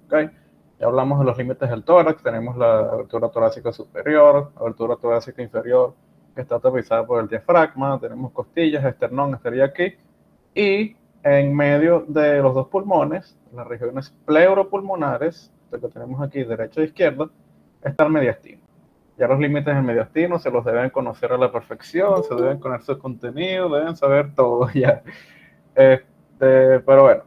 ¿ok? Ya hablamos de los límites del tórax, tenemos la abertura torácica superior, abertura torácica inferior, que está tapizada por el diafragma, tenemos costillas, esternón estaría aquí, y en medio de los dos pulmones, las regiones pleuropulmonares, lo que tenemos aquí derecha e izquierda, está el mediastino. Ya los límites del mediastino se los deben conocer a la perfección, se deben conocer su contenido, deben saber todo ya. Pero bueno,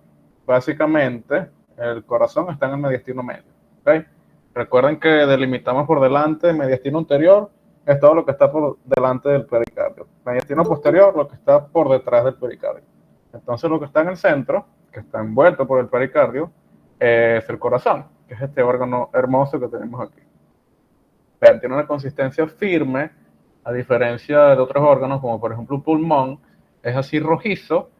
básicamente el corazón está en el mediastino medio. ¿Okay? Recuerden que delimitamos por delante mediastino anterior, es todo lo que está por delante del pericardio. Mediastino posterior, lo que está por detrás del pericardio. Entonces lo que está en el centro, que está envuelto por el pericardio, es el corazón, que es este órgano hermoso que tenemos aquí. Vean, tiene una consistencia firme, a diferencia de otros órganos, como por ejemplo un pulmón, es así rojizo,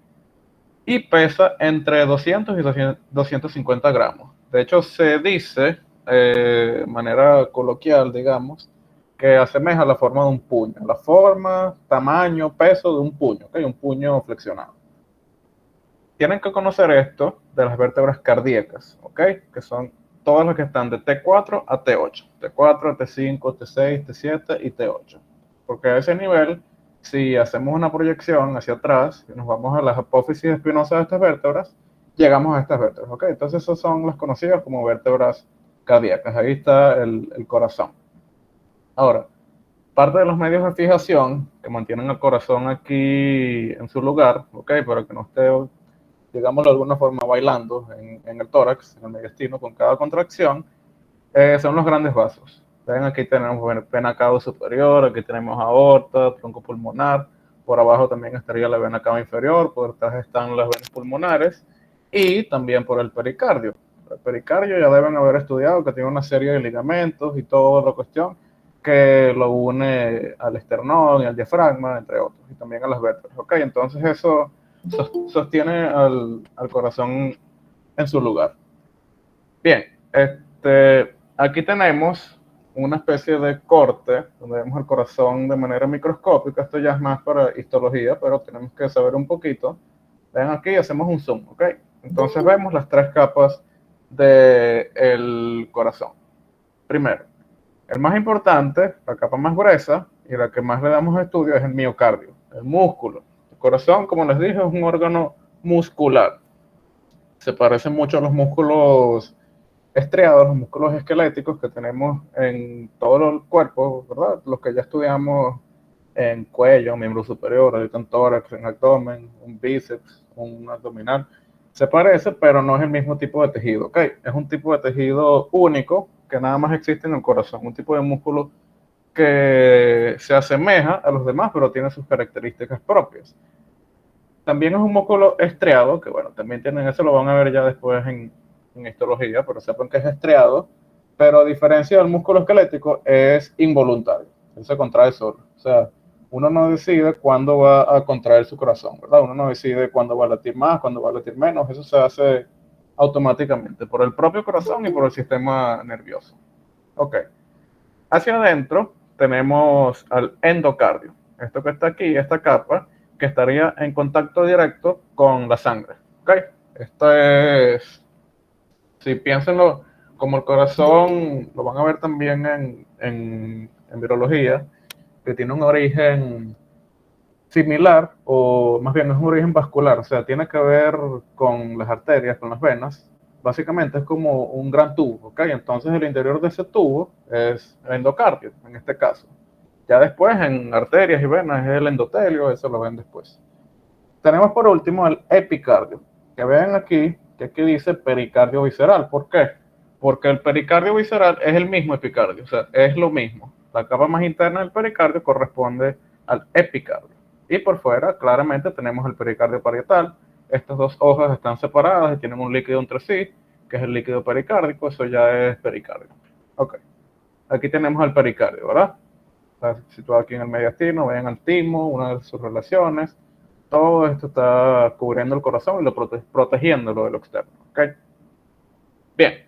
y pesa entre 200 y 250 gramos. De hecho, se dice, de manera coloquial, digamos, que asemeja la forma de un puño. La forma, tamaño, peso de un puño, ¿okay? Un puño flexionado. Tienen que conocer esto de las vértebras cardíacas, ¿ok? Que son todas las que están de T4 a T8. T4, T5, T6, T7 y T8. Porque a ese nivel, si hacemos una proyección hacia atrás y nos vamos a las apófisis espinosas de estas vértebras, llegamos a estas vértebras, ¿ok? Entonces esas son las conocidas como vértebras cardíacas. Ahí está el corazón. Ahora, parte de los medios de fijación que mantienen el corazón aquí en su lugar, ¿ok? Para que no esté, digámoslo de alguna forma, bailando en el tórax, en el mediastino, con cada contracción, son los grandes vasos. Ven, aquí tenemos vena cava superior, aquí tenemos aorta, tronco pulmonar, por abajo también estaría la vena cava inferior, por detrás están las venas pulmonares, y también por el pericardio. El pericardio ya deben haber estudiado que tiene una serie de ligamentos y toda la cuestión que lo une al esternón y al diafragma, entre otros, y también a las vértebras. ¿Ok? Entonces eso sostiene al corazón en su lugar. Bien, aquí tenemos una especie de corte donde vemos el corazón de manera microscópica. Esto ya es más para histología, pero tenemos que saber un poquito. Ven aquí, hacemos un zoom, ¿ok? Entonces vemos las tres capas del corazón. Primero, el más importante, la capa más gruesa y la que más le damos estudio es el miocardio, el músculo. El corazón, como les dije, es un órgano muscular. Se parece mucho a los músculos estriados, los músculos esqueléticos que tenemos en todo el cuerpo, ¿verdad? Los que ya estudiamos en cuello, miembro superior, ahorita en tórax, en abdomen, un bíceps, un abdominal. Se parece, pero no es el mismo tipo de tejido, ¿ok? Es un tipo de tejido único que nada más existe en el corazón, un tipo de músculo que se asemeja a los demás, pero tiene sus características propias. También es un músculo estriado, que bueno, también tienen eso, lo van a ver ya después en histología, pero sepan que es estriado, pero a diferencia del músculo esquelético es involuntario, él se contrae solo. O sea, uno no decide cuándo va a contraer su corazón, ¿verdad? Uno no decide cuándo va a latir más, cuándo va a latir menos, eso se hace automáticamente por el propio corazón y por el sistema nervioso. Ok. Hacia adentro tenemos al endocardio. Esto que está aquí, esta capa, que estaría en contacto directo con la sangre. ¿Ok? Esto es, si piénsenlo como el corazón, lo van a ver también en virología, que tiene un origen similar, o más bien es un origen vascular, o sea, tiene que ver con las arterias, con las venas. Básicamente es como un gran tubo, ¿ok? Entonces el interior de ese tubo es el endocardio, en este caso. Ya después en arterias y venas es el endotelio, eso lo ven después. Tenemos por último el epicardio, que vean aquí, que aquí dice pericardio visceral. ¿Por qué? Porque el pericardio visceral es el mismo epicardio, o sea, es lo mismo. La capa más interna del pericardio corresponde al epicardio. Y por fuera, claramente, tenemos el pericardio parietal. Estas dos hojas están separadas y tienen un líquido entre sí, que es el líquido pericárdico, eso ya es pericardio. Ok, aquí tenemos el pericardio, ¿verdad? Está situado aquí en el mediastino, vean al timo, una de sus relaciones. Todo esto está cubriendo el corazón y lo protegiéndolo de lo externo. ¿Okay? Bien,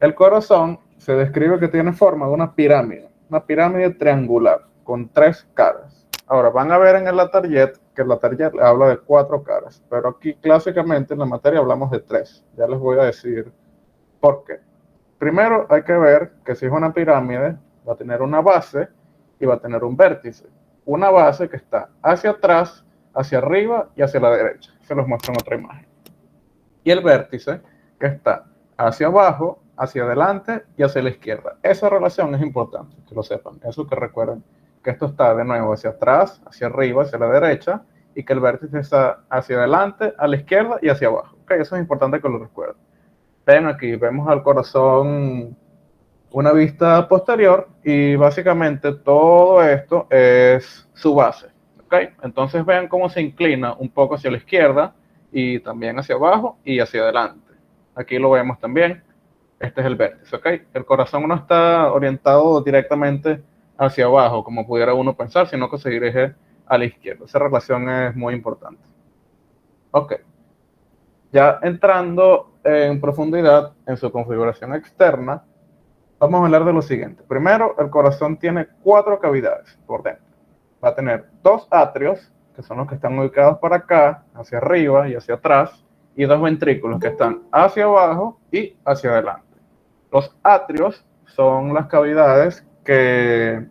el corazón se describe que tiene forma de una pirámide triangular con tres caras. Ahora, van a ver en el Latarjet que el Latarjet habla de 4 caras, pero aquí clásicamente en la materia hablamos de 3. Ya les voy a decir ¿Por qué? Primero hay que ver que si es una pirámide, va a tener una base y va a tener un vértice. Una base que está hacia atrás, hacia arriba y hacia la derecha. Se los muestro en otra imagen. Y el vértice que está hacia abajo, hacia adelante y hacia la izquierda. Esa relación es importante, que lo sepan. Eso que recuerden, que esto está de nuevo hacia atrás, hacia arriba, hacia la derecha, y que el vértice está hacia adelante, a la izquierda y hacia abajo. ¿Okay? Eso es importante que lo recuerden. Ven aquí, vemos al corazón una vista posterior y básicamente todo esto es su base. ¿Okay? Entonces vean cómo se inclina un poco hacia la izquierda y también hacia abajo y hacia adelante. Aquí lo vemos también. Este es el vértice. ¿Okay? El corazón no está orientado directamente hacia abajo, como pudiera uno pensar, sino que se dirige a la izquierda. Esa relación es muy importante. Ok. Ya entrando en profundidad en su configuración externa, vamos a hablar de lo siguiente. Primero, el corazón tiene 4 cavidades por dentro. Va a tener 2 atrios, que son los que están ubicados para acá, hacia arriba y hacia atrás, y 2 ventrículos que están hacia abajo y hacia adelante. Los atrios son las cavidades que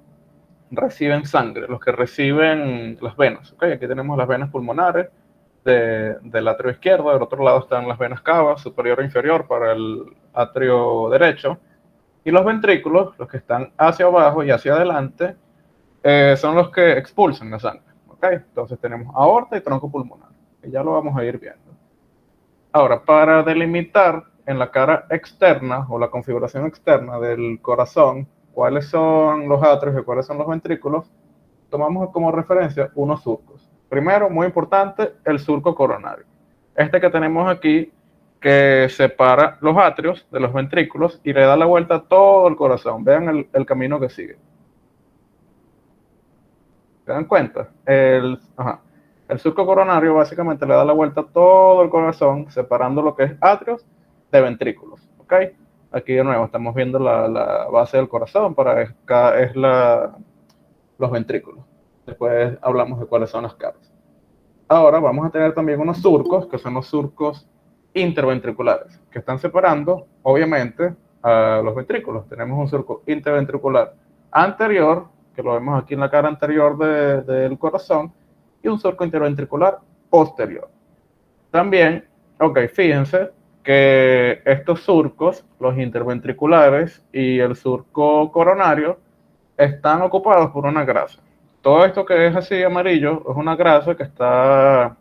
reciben sangre, los que reciben las venas. ¿Okay? Aquí tenemos las venas pulmonares del atrio izquierdo, del otro lado están las venas cavas, superior e inferior para el atrio derecho. Y los ventrículos, los que están hacia abajo y hacia adelante, son los que expulsan la sangre. ¿Okay? Entonces tenemos aorta y tronco pulmonar. Y ya lo vamos a ir viendo. Ahora, para delimitar en la cara externa o la configuración externa del corazón cuáles son los atrios y cuáles son los ventrículos, tomamos como referencia unos surcos. Primero, muy importante, el surco coronario. Este que tenemos aquí, que separa los atrios de los ventrículos y le da la vuelta a todo el corazón. Vean el camino que sigue. ¿Se dan cuenta? El surco coronario básicamente le da la vuelta a todo el corazón, separando lo que es atrios de ventrículos. ¿Ok? Aquí de nuevo estamos viendo la base del corazón, para acá es los ventrículos. Después hablamos de cuáles son las caras. Ahora vamos a tener también unos surcos, que son los surcos interventriculares, que están separando, obviamente, a los ventrículos. Tenemos un surco interventricular anterior, que lo vemos aquí en la cara anterior del corazón, y un surco interventricular posterior. También, ok, fíjense que estos surcos, los interventriculares y el surco coronario, están ocupados por una grasa. Todo esto que es así amarillo es una grasa que está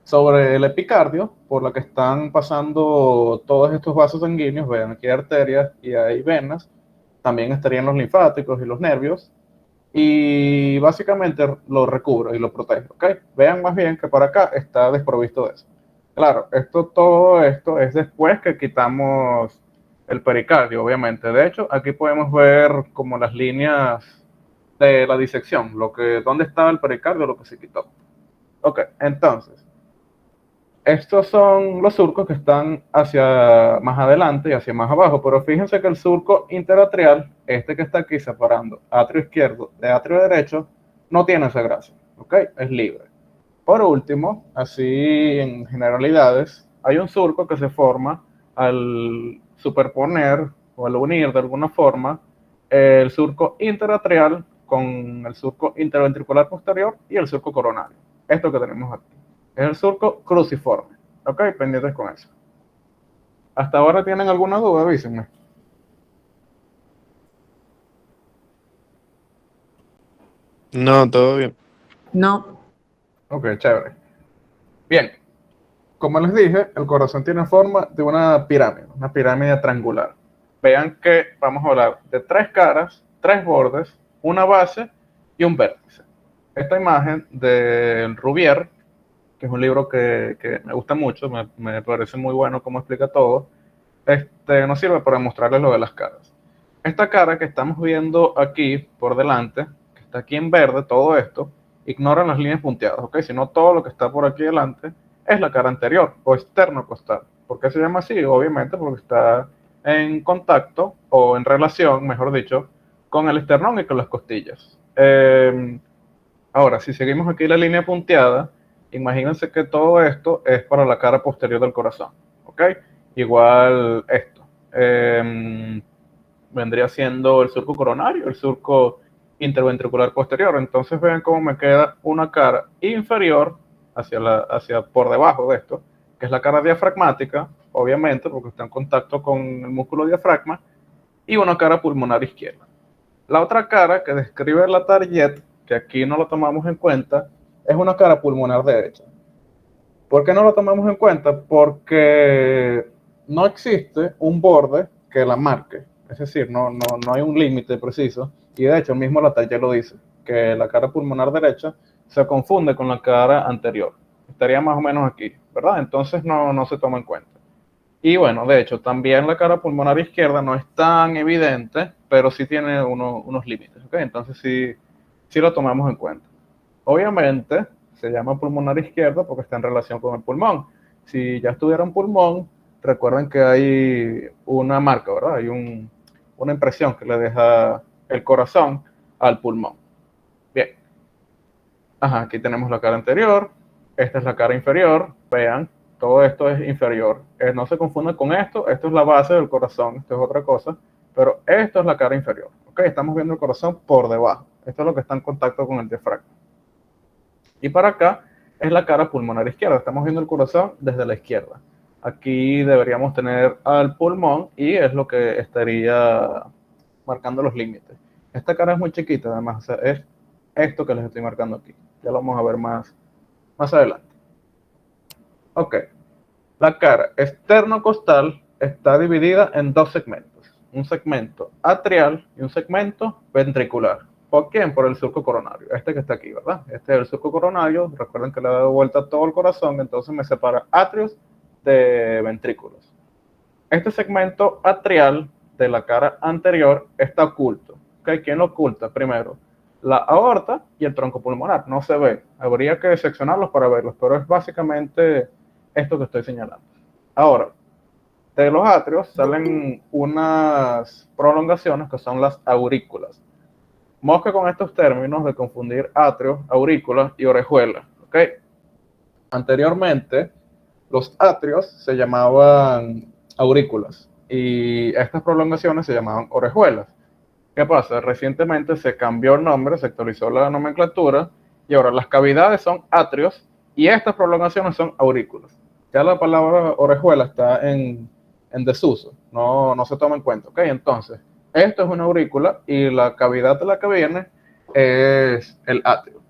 sobre el epicardio, por la que están pasando todos estos vasos sanguíneos. Vean, aquí hay arterias y hay venas. También estarían los linfáticos y los nervios. Y básicamente lo recubre y lo protege. ¿Okay? Vean más bien que por acá está desprovisto de eso. Claro, todo esto es después que quitamos el pericardio, obviamente. De hecho, aquí podemos ver como las líneas de la disección, dónde estaba el pericardio, lo que se quitó. Ok, entonces, estos son los surcos que están hacia más adelante y hacia más abajo, pero fíjense que el surco interatrial, este que está aquí separando atrio izquierdo de atrio derecho, no tiene esa grasa, ¿ok? Es libre. Por último, así en generalidades, hay un surco que se forma al superponer o al unir de alguna forma el surco interatrial con el surco interventricular posterior y el surco coronario. Esto que tenemos aquí. Es el surco cruciforme. Ok, pendientes con eso. ¿Hasta ahora tienen alguna duda? Avísenme. No, todo bien. No. Ok, chévere. Bien, como les dije, el corazón tiene forma de una pirámide triangular. Vean que vamos a hablar de 3 caras, 3 bordes, una base y un vértice. Esta imagen de Rubier, que es un libro que me gusta mucho, me parece muy bueno cómo explica todo, nos sirve para mostrarles lo de las caras. Esta cara que estamos viendo aquí por delante, que está aquí en verde, todo esto, ignoran las líneas punteadas, ¿ok? Sino todo lo que está por aquí delante es la cara anterior o externo costal. ¿Por qué se llama así? Obviamente porque está en contacto o en relación, mejor dicho, con el esternón y con las costillas. Ahora, si seguimos aquí la línea punteada, imagínense que todo esto es para la cara posterior del corazón, ¿ok? Igual esto. Vendría siendo el surco coronario, el surco interventricular posterior. Entonces vean cómo me queda una cara inferior hacia por debajo de esto, que es la cara diafragmática, obviamente, porque está en contacto con el músculo diafragma, y una cara pulmonar izquierda. La otra cara que describe la target, que aquí no lo tomamos en cuenta, es una cara pulmonar derecha. ¿Por qué no lo tomamos en cuenta? Porque no existe un borde que la marque. Es decir, no hay un límite preciso. Y de hecho, mismo la talla lo dice, que la cara pulmonar derecha se confunde con la cara anterior. Estaría más o menos aquí, ¿verdad? Entonces no se toma en cuenta. Y bueno, de hecho, también la cara pulmonar izquierda no es tan evidente, pero sí tiene unos límites, ¿ok? Entonces sí lo tomamos en cuenta. Obviamente, se llama pulmonar izquierda porque está en relación con el pulmón. Si ya estuviera un pulmón, recuerden que hay una marca, ¿verdad? Una impresión que le deja el corazón al pulmón. Bien. Ajá, aquí tenemos la cara anterior, esta es la cara inferior, vean, todo esto es inferior. No se confundan con esto es la base del corazón, esto es otra cosa, pero esto es la cara inferior. ¿Ok? Estamos viendo el corazón por debajo. Esto es lo que está en contacto con el diafragma. Y para acá es la cara pulmonar izquierda. Estamos viendo el corazón desde la izquierda. Aquí deberíamos tener al pulmón y es lo que estaría marcando los límites. Esta cara es muy chiquita, además, o sea, es esto que les estoy marcando aquí. Ya lo vamos a ver más adelante. Ok, la cara externo-costal está dividida en dos segmentos. Un segmento atrial y un segmento ventricular. ¿Por quién? Por el surco coronario. Este que está aquí, ¿verdad? Este es el surco coronario. Recuerden que le ha dado vuelta a todo el corazón, entonces me separa atrios de ventrículos. Este segmento atrial de la cara anterior está oculto. ¿Okay? ¿Quién lo oculta? Primero, la aorta y el tronco pulmonar. No se ve. Habría que seccionarlos para verlos, pero es básicamente esto que estoy señalando. Ahora, de los atrios salen unas prolongaciones que son las aurículas. Mosca con estos términos de confundir atrios, aurículas y orejuelas. ¿Okay? Anteriormente, los atrios se llamaban aurículas y estas prolongaciones se llamaban orejuelas. ¿Qué pasa? Recientemente se cambió el nombre, se actualizó la nomenclatura y ahora las cavidades son atrios y estas prolongaciones son aurículas. Ya la palabra orejuela está en desuso, no se toma en cuenta. ¿Ok? Entonces, esto es una aurícula y la cavidad de la que viene es el atrio.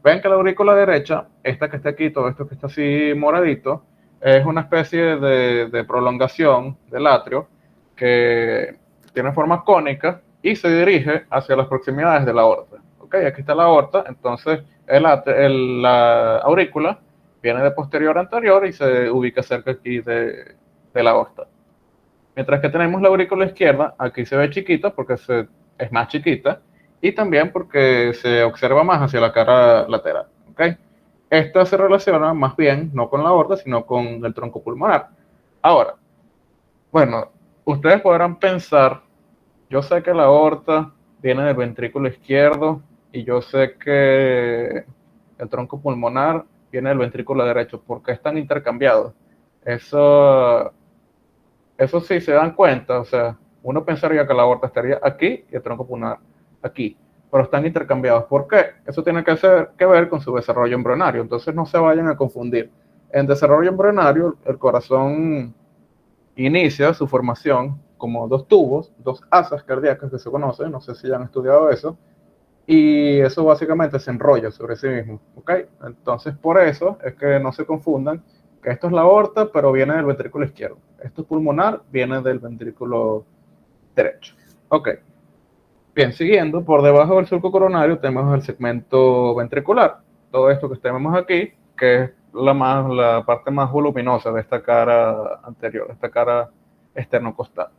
Ven que la aurícula derecha, esta que está aquí, todo esto que está así moradito, es una especie de prolongación del atrio que tiene forma cónica y se dirige hacia las proximidades de la aorta. Ok, aquí está la aorta, entonces la aurícula viene de posterior a anterior y se ubica cerca aquí de la aorta. Mientras que tenemos la aurícula izquierda, aquí se ve chiquita porque es más chiquita y también porque se observa más hacia la cara lateral. ¿Okay? Esta se relaciona más bien no con la aorta, sino con el tronco pulmonar. Ahora, bueno, ustedes podrán pensar, yo sé que la aorta viene del ventrículo izquierdo y yo sé que el tronco pulmonar viene del ventrículo derecho. ¿Por qué están intercambiados? Eso sí se dan cuenta, o sea, uno pensaría que la aorta estaría aquí y el tronco pulmonar aquí, pero están intercambiados. ¿Por qué? Eso tiene que ver con su desarrollo embrionario, entonces no se vayan a confundir. En desarrollo embrionario, el corazón inicia su formación como dos tubos, dos asas cardíacas que se conocen, no sé si ya han estudiado eso, y eso básicamente se enrolla sobre sí mismo, ¿ok? Entonces, por eso es que no se confundan que esto es la aorta, pero viene del ventrículo izquierdo. Esto es pulmonar, viene del ventrículo derecho. Ok. Bien, siguiendo, por debajo del surco coronario tenemos el segmento ventricular. Todo esto que tenemos aquí, que es la parte más voluminosa de esta cara anterior, esta cara externocostal.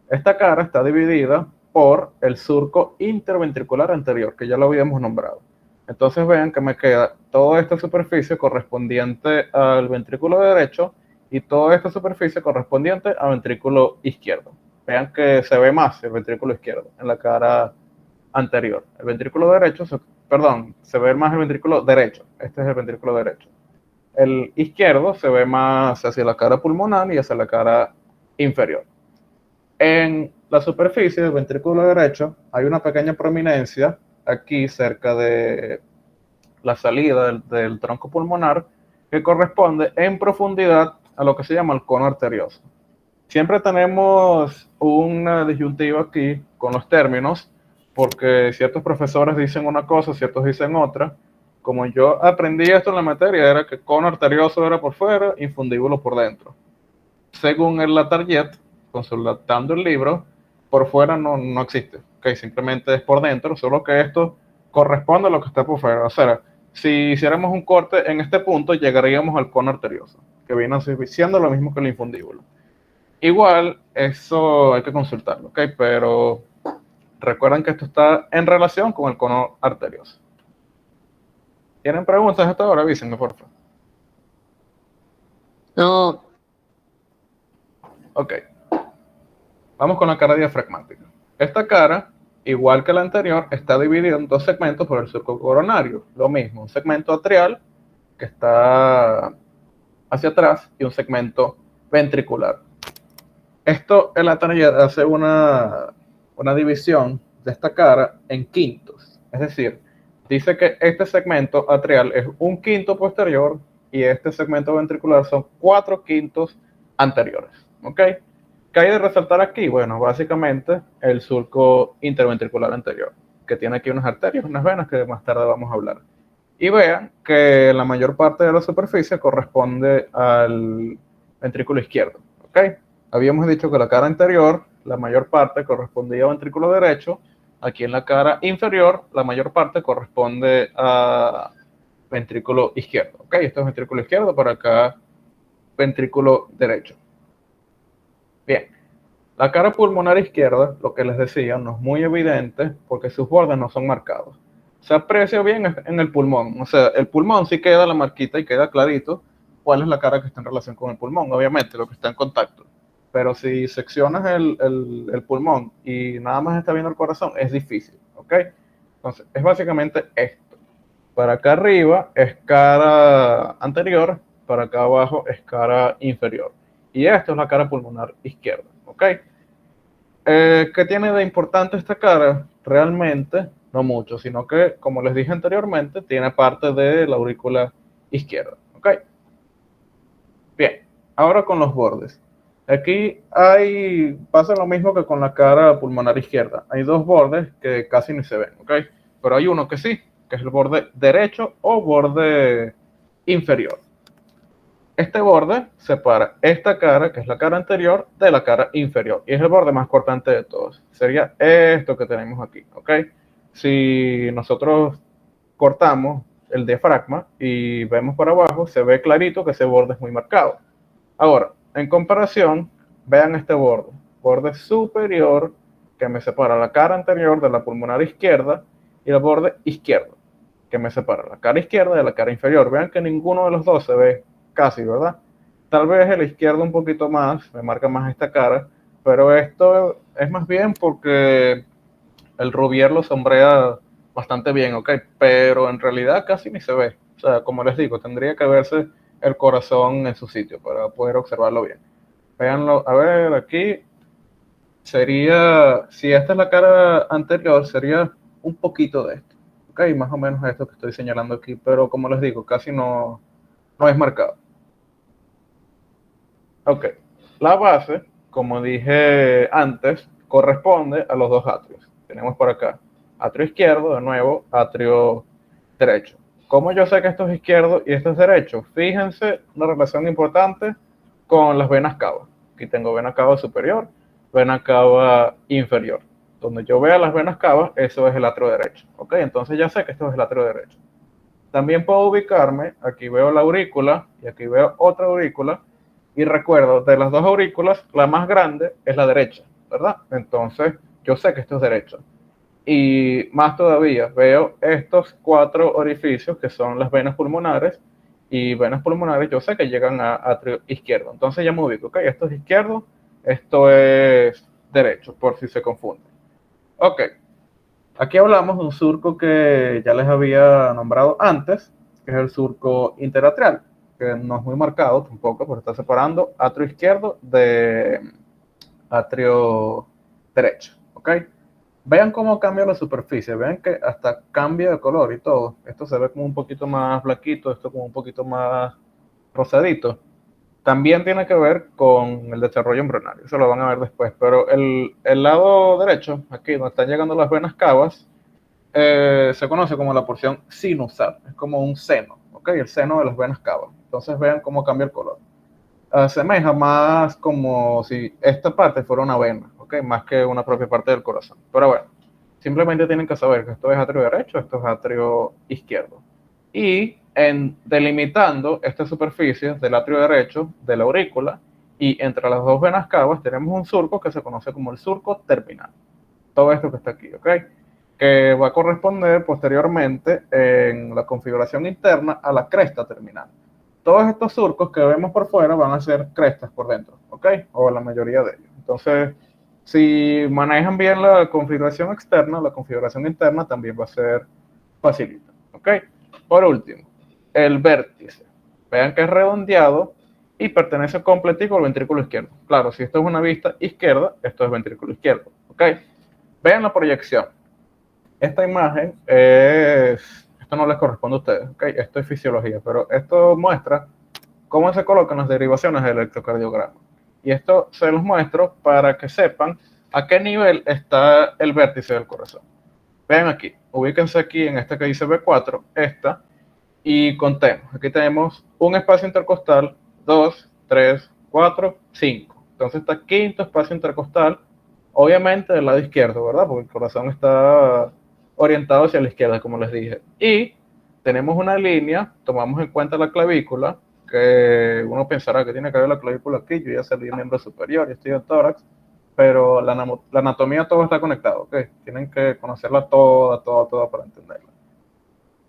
Esta cara está dividida por el surco interventricular anterior, que ya lo habíamos nombrado. Entonces vean que me queda toda esta superficie correspondiente al ventrículo derecho y toda esta superficie correspondiente al ventrículo izquierdo. Vean que se ve más el ventrículo izquierdo en la cara anterior. El ventrículo derecho, se ve más el ventrículo derecho. Este es el ventrículo derecho. El izquierdo se ve más hacia la cara pulmonar y hacia la cara inferior. En la superficie del ventrículo derecho hay una pequeña prominencia aquí cerca de la salida del tronco pulmonar que corresponde en profundidad a lo que se llama el cono arterioso. Siempre tenemos una disyuntiva aquí con los términos, porque ciertos profesores dicen una cosa, ciertos dicen otra. Como yo aprendí esto en la materia, era que cono arterioso era por fuera, infundíbulo por dentro. Según el Latarjet, consultando el libro, por fuera no existe, okay, simplemente es por dentro, solo que esto corresponde a lo que está por fuera. O sea, si hiciéramos un corte en este punto, llegaríamos al cono arterioso, que viene siendo lo mismo que el infundíbulo. Igual, eso hay que consultarlo, ¿ok? Pero recuerden que esto está en relación con el cono arterioso. ¿Tienen preguntas hasta ahora? Avísenme, por favor. No, Ok. Vamos con la cara diafragmática. Esta cara, igual que la anterior, está dividida en dos segmentos por el surco coronario. Lo mismo, un segmento atrial que está hacia atrás y un segmento ventricular. Esto, el Latarjet hace una división de esta cara en quintos. Es decir, dice que este segmento atrial es un quinto posterior y este segmento ventricular son 4/5 anteriores. ¿Ok? ¿Qué hay de resaltar aquí? Bueno, básicamente el surco interventricular anterior, que tiene aquí unas arterias, unas venas que más tarde vamos a hablar. Y vean que la mayor parte de la superficie corresponde al ventrículo izquierdo. ¿Ok? Habíamos dicho que la cara anterior, la mayor parte correspondía al ventrículo derecho. Aquí en la cara inferior, la mayor parte corresponde a ventrículo izquierdo. ¿Ok? Esto es ventrículo izquierdo, por acá ventrículo derecho. Bien, la cara pulmonar izquierda, lo que les decía, no es muy evidente porque sus bordes no son marcados. Se aprecia bien en el pulmón, o sea, el pulmón sí queda la marquita y queda clarito cuál es la cara que está en relación con el pulmón, obviamente, lo que está en contacto. Pero si seccionas el pulmón y nada más está viendo el corazón, es difícil, ¿ok? Entonces, es básicamente esto. Para acá arriba es cara anterior, para acá abajo es cara inferior. Y esto es la cara pulmonar izquierda, ¿ok? ¿Qué tiene de importante esta cara? Realmente no mucho, sino que, como les dije anteriormente, tiene parte de la aurícula izquierda, ¿ok? Bien, ahora con los bordes. Aquí pasa lo mismo que con la cara pulmonar izquierda. Hay dos bordes que casi ni se ven, ¿ok? Pero hay uno que sí, que es el borde derecho o borde inferior. Este borde separa esta cara, que es la cara anterior, de la cara inferior. Y es el borde más cortante de todos. Sería esto que tenemos aquí, ¿ok? Si nosotros cortamos el diafragma y vemos para abajo, se ve clarito que ese borde es muy marcado. Ahora, en comparación, vean este borde superior que me separa la cara anterior de la pulmonar izquierda y el borde izquierdo que me separa la cara izquierda de la cara inferior. Vean que ninguno de los dos se ve casi, ¿verdad? Tal vez el izquierdo un poquito más, me marca más esta cara, pero esto es más bien porque el Rubier lo sombrea bastante bien, ¿ok? Pero en realidad casi ni se ve. O sea, como les digo, tendría que verse el corazón en su sitio para poder observarlo bien. Véanlo, a ver, aquí sería, si esta es la cara anterior, sería un poquito de esto. Ok, más o menos esto que estoy señalando aquí, pero como les digo, casi no es marcado. Ok, la base, como dije antes, corresponde a los dos atrios. Tenemos por acá atrio izquierdo, de nuevo, atrio derecho. ¿Cómo yo sé que esto es izquierdo y esto es derecho? Fíjense una relación importante con las venas cava. Aquí tengo vena cava superior, vena cava inferior. Donde yo vea las venas cavas, eso es el atrio derecho. ¿Ok? Entonces ya sé que esto es el atrio derecho. También puedo ubicarme, aquí veo la aurícula y aquí veo otra aurícula. Y recuerdo, de las dos aurículas, la más grande es la derecha, ¿verdad? Entonces yo sé que esto es derecho. Y más todavía, veo estos 4 orificios que son las venas pulmonares. Y venas pulmonares yo sé que llegan a atrio izquierdo. Entonces ya me ubico, ok, esto es izquierdo, esto es derecho, por si se confunde. Ok, aquí hablamos de un surco que ya les había nombrado antes, que es el surco interatrial, que no es muy marcado tampoco, porque está separando atrio izquierdo de atrio derecho, ¿ok? Vean cómo cambia la superficie, vean que hasta cambia de color y todo. Esto se ve como un poquito más blanquito, esto como un poquito más rosadito. También tiene que ver con el desarrollo embrionario, eso lo van a ver después, pero el lado derecho, aquí donde están llegando las venas cavas, se conoce como la porción sinusal, es como un seno, ¿ok? El seno de las venas cavas. Entonces vean cómo cambia el color. Asemeja más como si esta parte fuera una vena, ¿ok? Más que una propia parte del corazón. Pero bueno, simplemente tienen que saber que esto es atrio derecho, esto es atrio izquierdo. Y en delimitando esta superficie del atrio derecho, de la aurícula, y entre las dos venas cavas tenemos un surco que se conoce como el surco terminal. Todo esto que está aquí, ¿ok? Que va a corresponder posteriormente en la configuración interna a la cresta terminal. Todos estos surcos que vemos por fuera van a ser crestas por dentro, ¿ok? O la mayoría de ellos. Entonces, si manejan bien la configuración externa, la configuración interna también va a ser facilita, ¿ok? Por último, el vértice. Vean que es redondeado y pertenece completico al ventrículo izquierdo. Claro, si esto es una vista izquierda, esto es ventrículo izquierdo, ¿ok? Vean la proyección. Esta imagen esto no les corresponde a ustedes, ¿ok? Esto es fisiología, pero esto muestra cómo se colocan las derivaciones del electrocardiograma. Y esto se los muestro para que sepan a qué nivel está el vértice del corazón. Vean aquí, ubíquense aquí en esta que dice B4, esta, y contemos. Aquí tenemos un espacio intercostal, 2, 3, 4, 5. Entonces está quinto espacio intercostal, obviamente del lado izquierdo, ¿verdad? Porque el corazón está orientado hacia la izquierda, como les dije. Y tenemos una línea, tomamos en cuenta la clavícula, que uno pensará que tiene que ver la clavícula aquí, yo ya salí miembro superior y estoy en tórax, pero la anatomía todo está conectado, ¿ok? Tienen que conocerla toda para entenderla.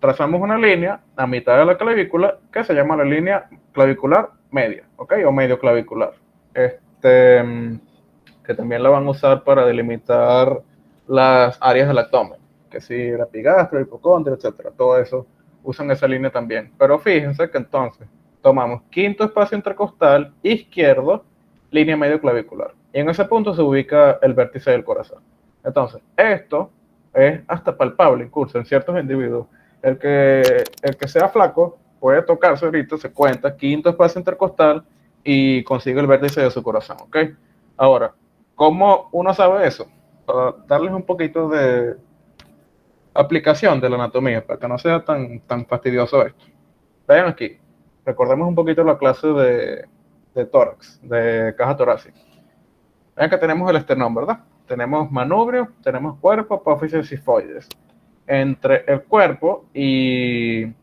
Trazamos una línea a mitad de la clavícula que se llama la línea clavicular media, ¿ok? O medio clavicular. Que también la van a usar para delimitar las áreas del abdomen, que si la epigastro, el hipocondrio, etcétera, todo eso usan esa línea también. Pero fíjense que entonces tomamos quinto espacio intercostal izquierdo, línea medio clavicular. Y en ese punto se ubica el vértice del corazón. Entonces, esto es hasta palpable incluso en ciertos individuos. El que sea flaco puede tocarse ahorita, se cuenta, quinto espacio intercostal y consigue el vértice de su corazón, ¿ok? Ahora, ¿cómo uno sabe eso? Para darles un poquito de aplicación de la anatomía, para que no sea tan fastidioso esto. Vean aquí, recordemos un poquito la clase de tórax, de caja torácica. Vean que tenemos el esternón, ¿verdad? Tenemos manubrio, tenemos cuerpo, apófisis y sifoides. Entre el cuerpo entre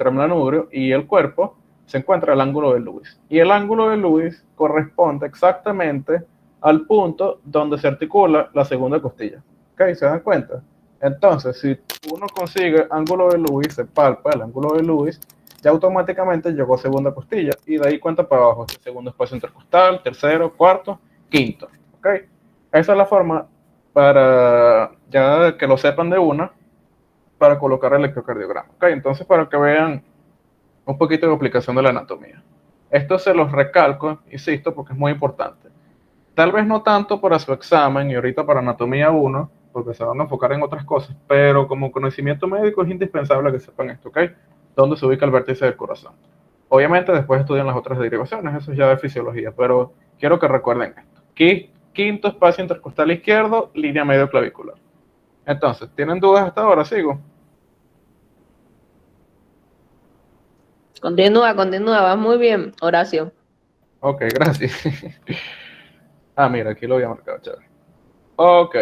el manubrio y el cuerpo se encuentra el ángulo de Lewis. Y el ángulo de Lewis corresponde exactamente al punto donde se articula la segunda costilla. ¿Ok? ¿Se dan cuenta? Entonces, si uno consigue ángulo de Lewis, se palpa el ángulo de Lewis, ya automáticamente llegó segunda costilla y de ahí cuenta para abajo. Segundo espacio intercostal, tercero, cuarto, quinto. ¿Ok? Esa es la forma para ya que lo sepan de una para colocar el electrocardiograma. ¿Ok? Entonces, para que vean un poquito de aplicación de la anatomía. Esto se los recalco, insisto, porque es muy importante. Tal vez no tanto para su examen y ahorita para anatomía 1, porque se van a enfocar en otras cosas, pero como conocimiento médico es indispensable que sepan esto, ¿ok? ¿Dónde se ubica el vértice del corazón? Obviamente después estudian las otras derivaciones, eso ya es fisiología, pero quiero que recuerden esto. Quinto espacio intercostal izquierdo, línea medio clavicular. Entonces, ¿tienen dudas hasta ahora? ¿Sigo? Continúa, vas muy bien, Horacio. Ok, gracias. Mira, aquí lo voy a marcar, chévere. Ok.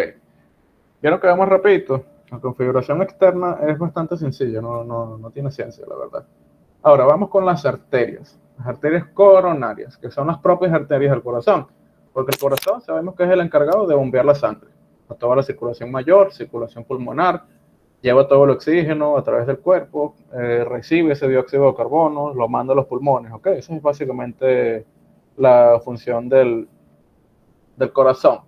¿Vieron que vamos rapidito? La configuración externa es bastante sencilla, no tiene ciencia, la verdad. Ahora, vamos con las arterias coronarias, que son las propias arterias del corazón, porque el corazón sabemos que es el encargado de bombear la sangre, a toda la circulación mayor, circulación pulmonar, lleva todo el oxígeno a través del cuerpo, recibe ese dióxido de carbono, lo manda a los pulmones, ¿ok? Esa es básicamente la función del corazón.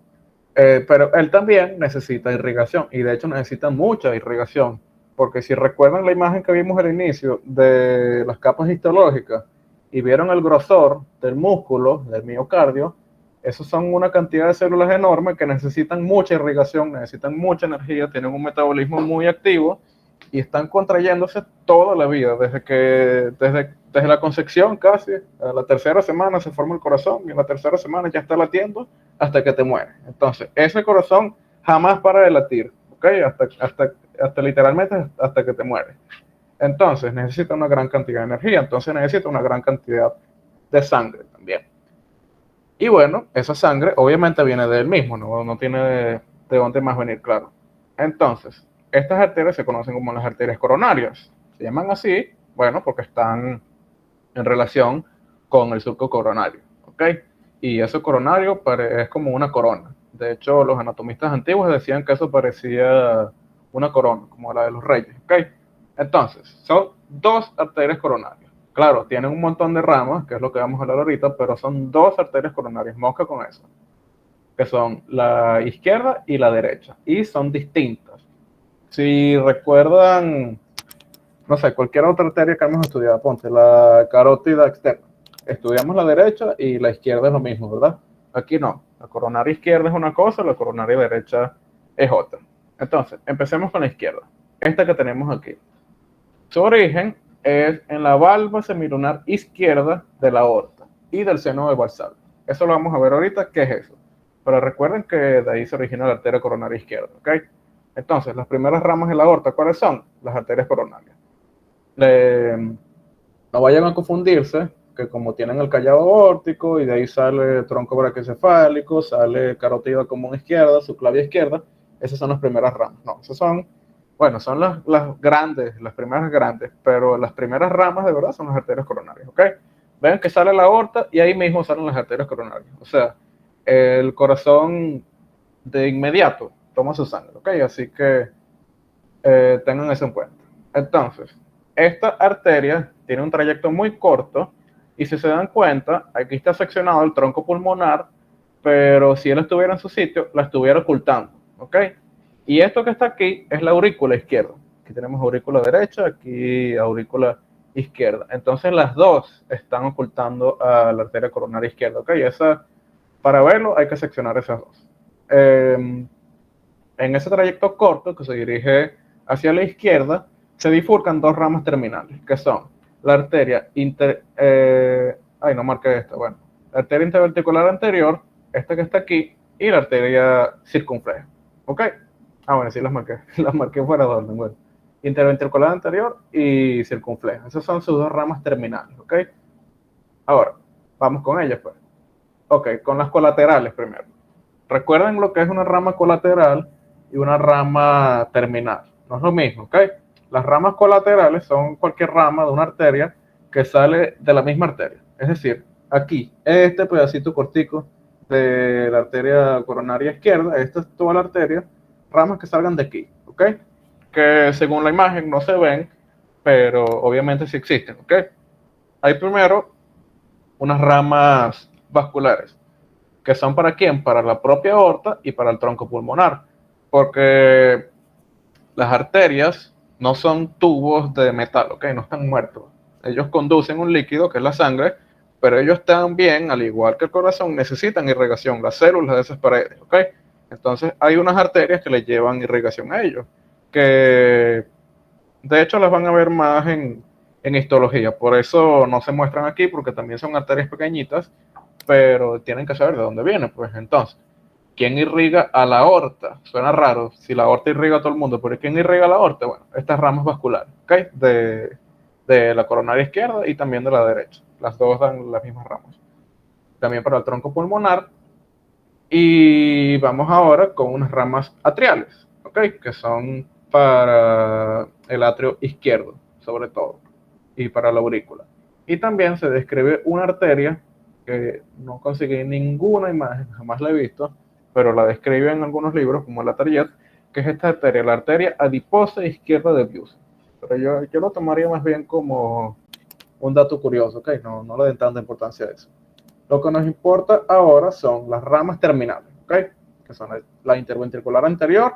Pero él también necesita irrigación, y de hecho necesita mucha irrigación, porque si recuerdan la imagen que vimos al inicio de las capas histológicas y vieron el grosor del músculo, del miocardio, Esos son una cantidad de células enormes que necesitan mucha irrigación, necesitan mucha energía, tienen un metabolismo muy activo y están contrayéndose toda la vida, desde la concepción casi, a la tercera semana se forma el corazón y en la tercera semana ya está latiendo hasta que te mueres. Entonces, ese corazón jamás para de latir, ¿ok? Hasta literalmente hasta que te mueres. Entonces, necesita una gran cantidad de energía, entonces necesita una gran cantidad de sangre también. Y bueno, esa sangre obviamente viene de él mismo, no tiene de dónde más venir, claro. Entonces, estas arterias se conocen como las arterias coronarias. Se llaman así, bueno, porque están en relación con el surco coronario, ¿ok? Y ese coronario es como una corona. De hecho, los anatomistas antiguos decían que eso parecía una corona, como la de los reyes, ¿ok? Entonces, son dos arterias coronarias. Claro, tienen un montón de ramas, que es lo que vamos a hablar ahorita, pero son dos arterias coronarias, mosca con eso, que son la izquierda y la derecha, y son distintas. Si recuerdan, no sé, cualquier otra arteria que hemos estudiado, ponte la carótida externa. Estudiamos la derecha y la izquierda es lo mismo, ¿verdad? Aquí no. La coronaria izquierda es una cosa, la coronaria derecha es otra. Entonces, empecemos con la izquierda. Esta que tenemos aquí. Su origen es en la valva semilunar izquierda de la aorta y del seno de Valsalva. Eso lo vamos a ver ahorita, ¿qué es eso? Pero recuerden que de ahí se origina la arteria coronaria izquierda, ¿ok? Entonces, las primeras ramas de la aorta, ¿cuáles son? Las arterias coronarias. No vayan a confundirse, que como tienen el callado aórtico y de ahí sale el tronco brachiocefálico, sale carótida común izquierda, subclavia izquierda, esas son las primeras ramas. No, esas son, bueno, son las grandes, las primeras grandes, pero las primeras ramas de verdad son las arterias coronarias, ¿ok? Ven que sale la aorta y ahí mismo salen las arterias coronarias. O sea, el corazón de inmediato toma su sangre, ¿ok? Así que tengan eso en cuenta. Entonces, esta arteria tiene un trayecto muy corto y si se dan cuenta, aquí está seccionado el tronco pulmonar, pero si él estuviera en su sitio, la estuviera ocultando, ¿ok? Y esto que está aquí es la aurícula izquierda. Aquí tenemos aurícula derecha, aquí aurícula izquierda. Entonces las dos están ocultando a la arteria coronaria izquierda, ¿ok? Para verlo hay que seccionar esas dos. En ese trayecto corto que se dirige hacia la izquierda, se bifurcan dos ramas terminales, que son la arteria no marqué esta, bueno, la arteria interverticular anterior, esta que está aquí, y la arteria circunfleja, ¿ok? Bueno, sí las marqué, las marqué fuera de orden, bueno. Interventricular anterior y circunfleja, esas son sus dos ramas terminales, ¿ok? Ahora, vamos con ellas, pues. Ok, con las colaterales primero. Recuerden lo que es una rama colateral y una rama terminal. No es lo mismo, ¿ok? Las ramas colaterales son cualquier rama de una arteria que sale de la misma arteria. Es decir, aquí, este pedacito cortico de la arteria coronaria izquierda, esta es toda la arteria, ramas que salgan de aquí, ¿ok? Que según la imagen no se ven, pero obviamente sí existen, ¿ok? Hay primero unas ramas vasculares, que son para quién, para la propia aorta y para el tronco pulmonar, porque las arterias no son tubos de metal, ¿ok? No están muertos. Ellos conducen un líquido que es la sangre, pero ellos también, al igual que el corazón, necesitan irrigación, las células de esas paredes, ¿ok? Entonces hay unas arterias que le llevan irrigación a ellos, que de hecho las van a ver más en histología, por eso no se muestran aquí, porque también son arterias pequeñitas, pero tienen que saber de dónde vienen, pues entonces. ¿Quién irriga a la aorta? Suena raro si la aorta irriga a todo el mundo, pero ¿quién irriga a la aorta? Bueno, estas ramas vasculares, ¿ok? De la coronaria izquierda y también de la derecha. Las dos dan las mismas ramas. También para el tronco pulmonar. Y vamos ahora con unas ramas atriales, ¿ok? Que son para el atrio izquierdo, sobre todo, y para la aurícula. Y también se describe una arteria que no conseguí ninguna imagen, jamás la he visto, pero la describe en algunos libros, como la Target, que es esta arteria, la arteria adiposa izquierda de Bius. Pero yo lo tomaría más bien como un dato curioso, ¿ok? No le den tanta importancia a eso. Lo que nos importa ahora son las ramas terminales, ¿ok? Que son la interventricular anterior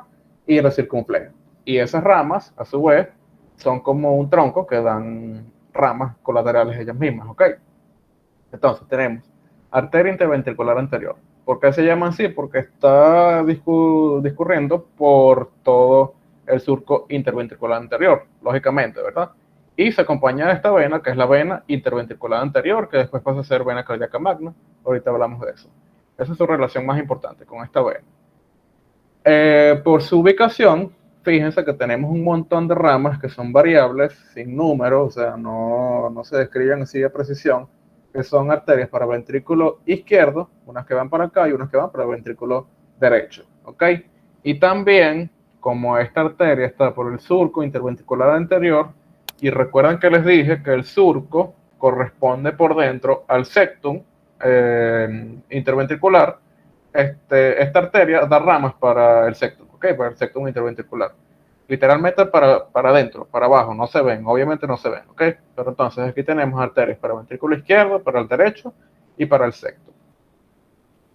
y la circunfleja. Y esas ramas, a su vez, son como un tronco que dan ramas colaterales ellas mismas, ¿ok? Entonces tenemos arteria interventricular anterior. ¿Por qué se llama así? Porque está discurriendo por todo el surco interventricular anterior, lógicamente, ¿verdad? Y se acompaña de esta vena, que es la vena interventricular anterior, que después pasa a ser vena cardíaca magna. Ahorita hablamos de eso. Esa es su relación más importante con esta vena. Por su ubicación, fíjense que tenemos un montón de ramas que son variables, sin número, o sea, no se describen así de precisión, que son arterias para el ventrículo izquierdo, unas que van para acá y unas que van para el ventrículo derecho, ¿ok? Y también, como esta arteria está por el surco interventricular anterior, y recuerdan que les dije que el surco corresponde por dentro al septum interventricular. Esta arteria da ramas para el septum, ¿ok? Para el septum interventricular. Literalmente para adentro, para abajo, no se ven, obviamente no se ven, ¿ok? Pero entonces aquí tenemos arterias para el ventrículo izquierdo, para el derecho y para el septum.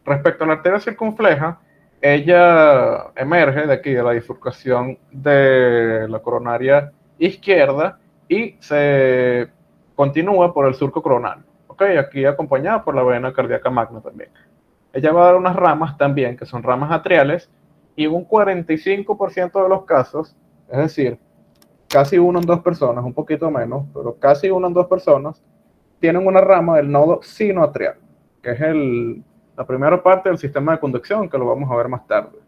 Respecto a la arteria circunfleja, ella emerge de aquí, de la bifurcación de la coronaria izquierda y se continúa por el surco coronario, ¿ok? Aquí acompañada por la vena cardíaca magna también. Ella va a dar unas ramas también, que son ramas atriales, y en un 45% de los casos, es decir, casi uno en dos personas, un poquito menos, pero casi uno en dos personas, tienen una rama del nodo sinoatrial, que es la primera parte del sistema de conducción, que lo vamos a ver más tarde.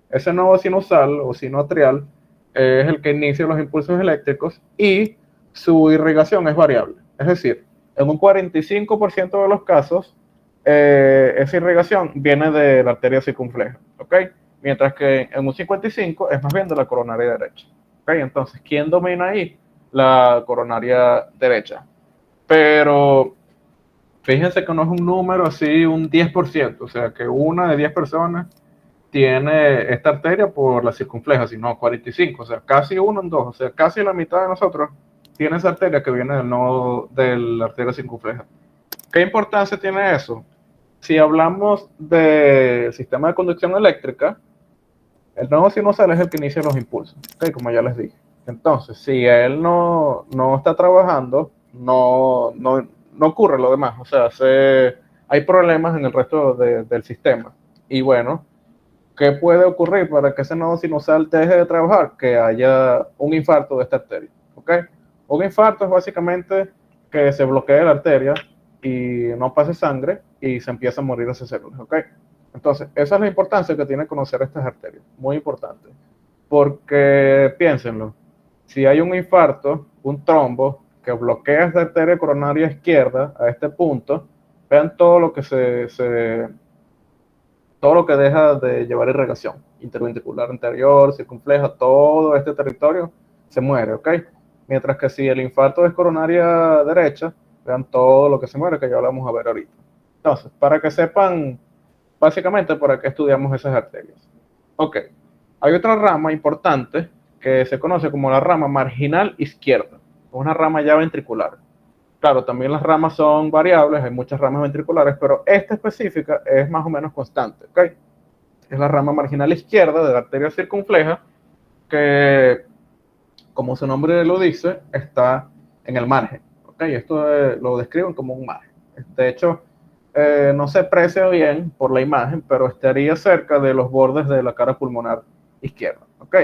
Ese nodo sinusal o sinoatrial es el que inicia los impulsos eléctricos y su irrigación es variable. Es decir, en un 45% de los casos, esa irrigación viene de la arteria circunfleja, ¿ok? Mientras que en un 55% es más bien de la coronaria derecha, ¿ok? Entonces, ¿quién domina ahí? La coronaria derecha. Pero fíjense que no es un número así, un 10%, o sea, que una de 10 personas tiene esta arteria por la circunfleja, sino 45, o sea, casi uno en dos, o sea, casi la mitad de nosotros tiene esa arteria que viene del nodo de la arteria circunfleja. ¿Qué importancia tiene eso? Si hablamos del sistema de conducción eléctrica, el nodo sinusal es el que inicia los impulsos, ¿okay? Como ya les dije. Entonces, si él no está trabajando, no ocurre lo demás. O sea, hay problemas en el resto del sistema. Y bueno, ¿qué puede ocurrir para que ese nodo sinusal deje de trabajar? Que haya un infarto de esta arteria, ¿ok? Un infarto es básicamente que se bloquee la arteria y no pase sangre y se empieza a morir esas células, ¿ok? Entonces, esa es la importancia que tiene conocer estas arterias, muy importante, porque piénsenlo, si hay un infarto, un trombo que bloquea esta arteria coronaria izquierda a este punto, vean todo lo que todo lo que deja de llevar irrigación, interventricular anterior, circunfleja, todo este territorio se muere, ¿ok? Mientras que si el infarto es coronaria derecha, vean todo lo que se muere, que ya lo vamos a ver ahorita. Entonces, para que sepan básicamente para qué estudiamos esas arterias. Ok, hay otra rama importante que se conoce como la rama marginal izquierda, una rama ya ventricular. Claro, también las ramas son variables, hay muchas ramas ventriculares, pero esta específica es más o menos constante, ¿ok? Es la rama marginal izquierda de la arteria circunfleja que, como su nombre lo dice, está en el margen, ¿ok? Esto lo describen como un margen. De hecho, no se aprecia bien por la imagen, pero estaría cerca de los bordes de la cara pulmonar izquierda, ¿ok?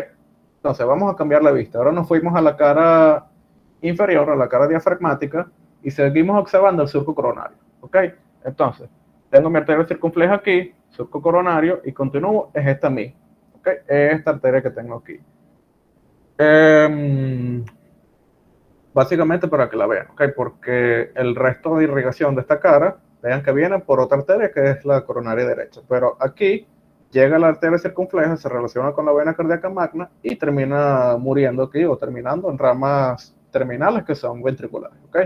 Entonces, vamos a cambiar la vista. Ahora nos fuimos a la cara inferior, a la cara diafragmática, y seguimos observando el surco coronario, ¿ok? Entonces, tengo mi arteria circunfleja aquí, surco coronario, y continúo, es esta misma, ¿ok? Esta arteria que tengo aquí. Básicamente para que la vean, ¿ok? Porque el resto de irrigación de esta cara, vean que viene por otra arteria que es la coronaria derecha. Pero aquí llega la arteria circunfleja, se relaciona con la vena cardíaca magna y termina muriendo aquí o terminando en ramas terminales que son ventriculares, ¿ok?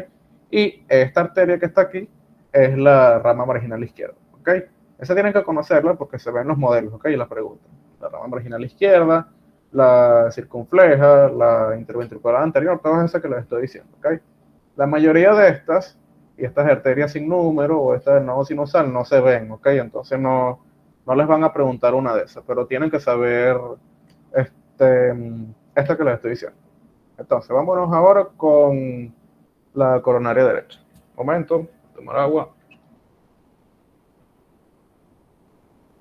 Y esta arteria que está aquí es la rama marginal izquierda, ¿ok? Esa tienen que conocerla porque se ven los modelos, ¿ok? Y las preguntas. La rama marginal izquierda, la circunfleja, la interventricular anterior, todas esas que les estoy diciendo, ¿ok? La mayoría de estas, y estas arterias sin número o estas del nodo sinusal, no se ven, ¿ok? Entonces no les van a preguntar una de esas, pero tienen que saber esta que les estoy diciendo. Entonces, vámonos ahora con la coronaria derecha. Momento, tomar agua.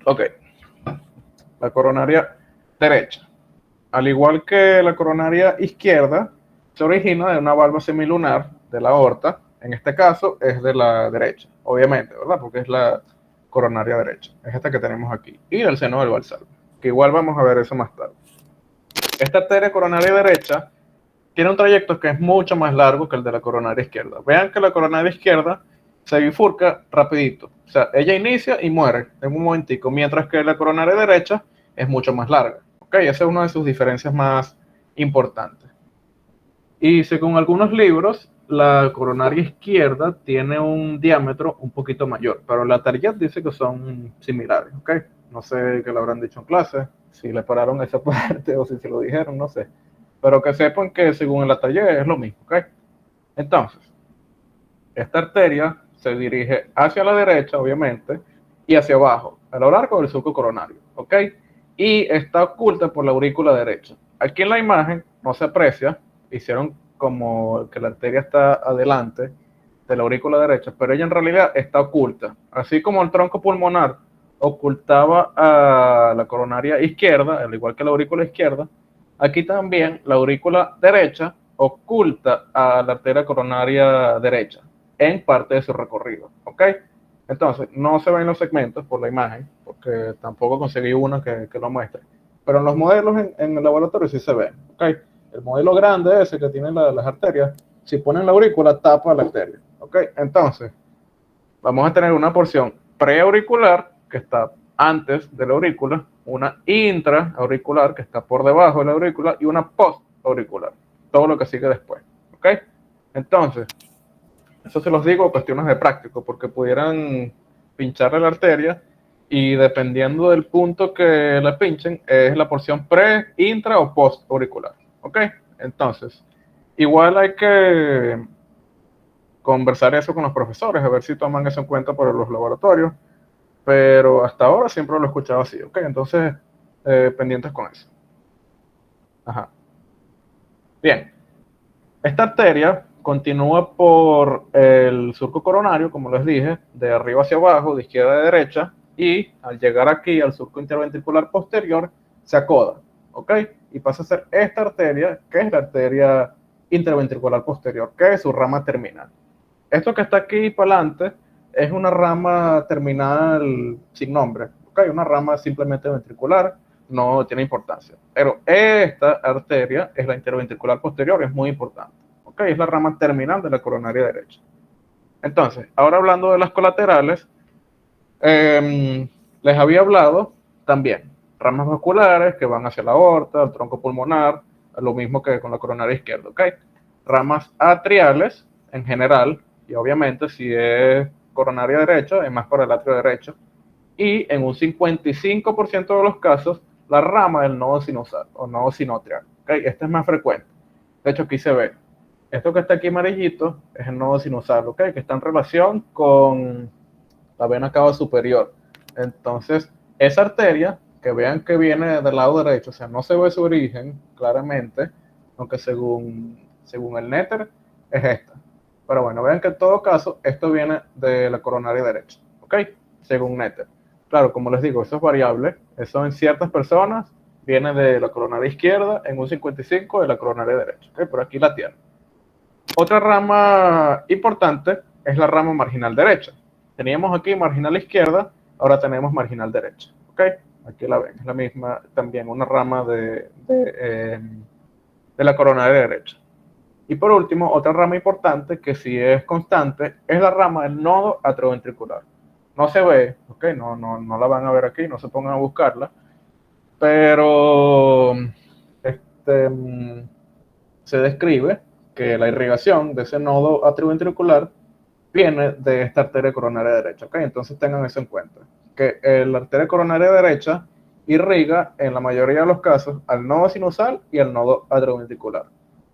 Ok, la coronaria derecha. Al igual que la coronaria izquierda, se origina de una valva semilunar de la aorta. En este caso es de la derecha, obviamente, ¿verdad? Porque es la coronaria derecha. Es esta que tenemos aquí. Y del seno del valsalva, que igual vamos a ver eso más tarde. Esta arteria coronaria derecha tiene un trayecto que es mucho más largo que el de la coronaria izquierda. Vean que la coronaria izquierda se bifurca rapidito. O sea, ella inicia y muere en un momentico, mientras que la coronaria derecha es mucho más larga. ¿Ok? Esa es una de sus diferencias más importantes. Y según algunos libros, la coronaria izquierda tiene un diámetro un poquito mayor, pero la Target dice que son similares, ¿ok? No sé qué le habrán dicho en clase, si le pararon esa parte o si se lo dijeron, no sé. Pero que sepan que según la Target es lo mismo, ¿ok? Entonces, esta arteria se dirige hacia la derecha, obviamente, y hacia abajo, a lo largo del surco coronario, ¿ok? Y está oculta por la aurícula derecha. Aquí en la imagen no se aprecia, hicieron como que la arteria está adelante de la aurícula derecha, pero ella en realidad está oculta. Así como el tronco pulmonar ocultaba a la coronaria izquierda, al igual que la aurícula izquierda, aquí también la aurícula derecha oculta a la arteria coronaria derecha en parte de su recorrido, ¿ok? Entonces, no se ven los segmentos por la imagen, porque tampoco conseguí uno que lo muestre, pero en los modelos en el laboratorio sí se ven, ¿ok? El modelo grande ese que tiene las arterias, si ponen la aurícula, tapa la arteria, ¿ok? Entonces, vamos a tener una porción preauricular que está antes de la aurícula, una intraauricular que está por debajo de la aurícula y una postauricular, todo lo que sigue después, ¿ok? Entonces, eso se los digo cuestiones de práctico, porque pudieran pincharle la arteria y dependiendo del punto que le pinchen, es la porción pre, intra o post auricular. ¿Ok? Entonces, igual hay que conversar eso con los profesores, a ver si toman eso en cuenta para los laboratorios, pero hasta ahora siempre lo he escuchado así. ¿Ok? Entonces, pendientes con eso. Ajá. Bien. Esta arteria continúa por el surco coronario, como les dije, de arriba hacia abajo, de izquierda a derecha, y al llegar aquí al surco interventricular posterior, se acoda, ¿ok? Y pasa a ser esta arteria, que es la arteria interventricular posterior, que es su rama terminal. Esto que está aquí para adelante es una rama terminal sin nombre, ¿ok? Una rama simplemente ventricular, no tiene importancia. Pero esta arteria es la interventricular posterior, es muy importante. ¿Ok? Es la rama terminal de la coronaria derecha. Entonces, ahora hablando de las colaterales, les había hablado también ramas vasculares que van hacia la aorta, al tronco pulmonar, lo mismo que con la coronaria izquierda. ¿Ok? Ramas atriales en general, y obviamente si es coronaria derecha, es más por el atrio derecho, y en un 55% de los casos, la rama del nodo sinusal o nodo sinoatrial. ¿Okay? Este es más frecuente. De hecho, aquí se ve. Esto que está aquí amarillito es el nodo sinusal, ¿okay? Que está en relación con la vena cava superior. Entonces, esa arteria, que vean que viene del lado derecho, o sea, no se ve su origen claramente, aunque según el Néter es esta. Pero bueno, vean que en todo caso, esto viene de la coronaria derecha, ¿ok? Según Néter. Claro, como les digo, eso es variable. Eso en ciertas personas viene de la coronaria izquierda, en un 55 de la coronaria derecha, ¿ok? Por aquí la tiene. Otra rama importante es la rama marginal derecha. Teníamos aquí marginal izquierda, ahora tenemos marginal derecha, ¿ok? Aquí la ven, es la misma, también una rama de la coronaria derecha. Y por último, otra rama importante que sí es constante es la rama del nodo atrioventricular. No se ve, ¿ok? No la van a ver aquí, no se pongan a buscarla, pero se describe que la irrigación de ese nodo atrioventricular viene de esta arteria coronaria derecha, ¿ok? Entonces tengan eso en cuenta, que la arteria coronaria derecha irriga en la mayoría de los casos al nodo sinusal y al nodo atrioventricular,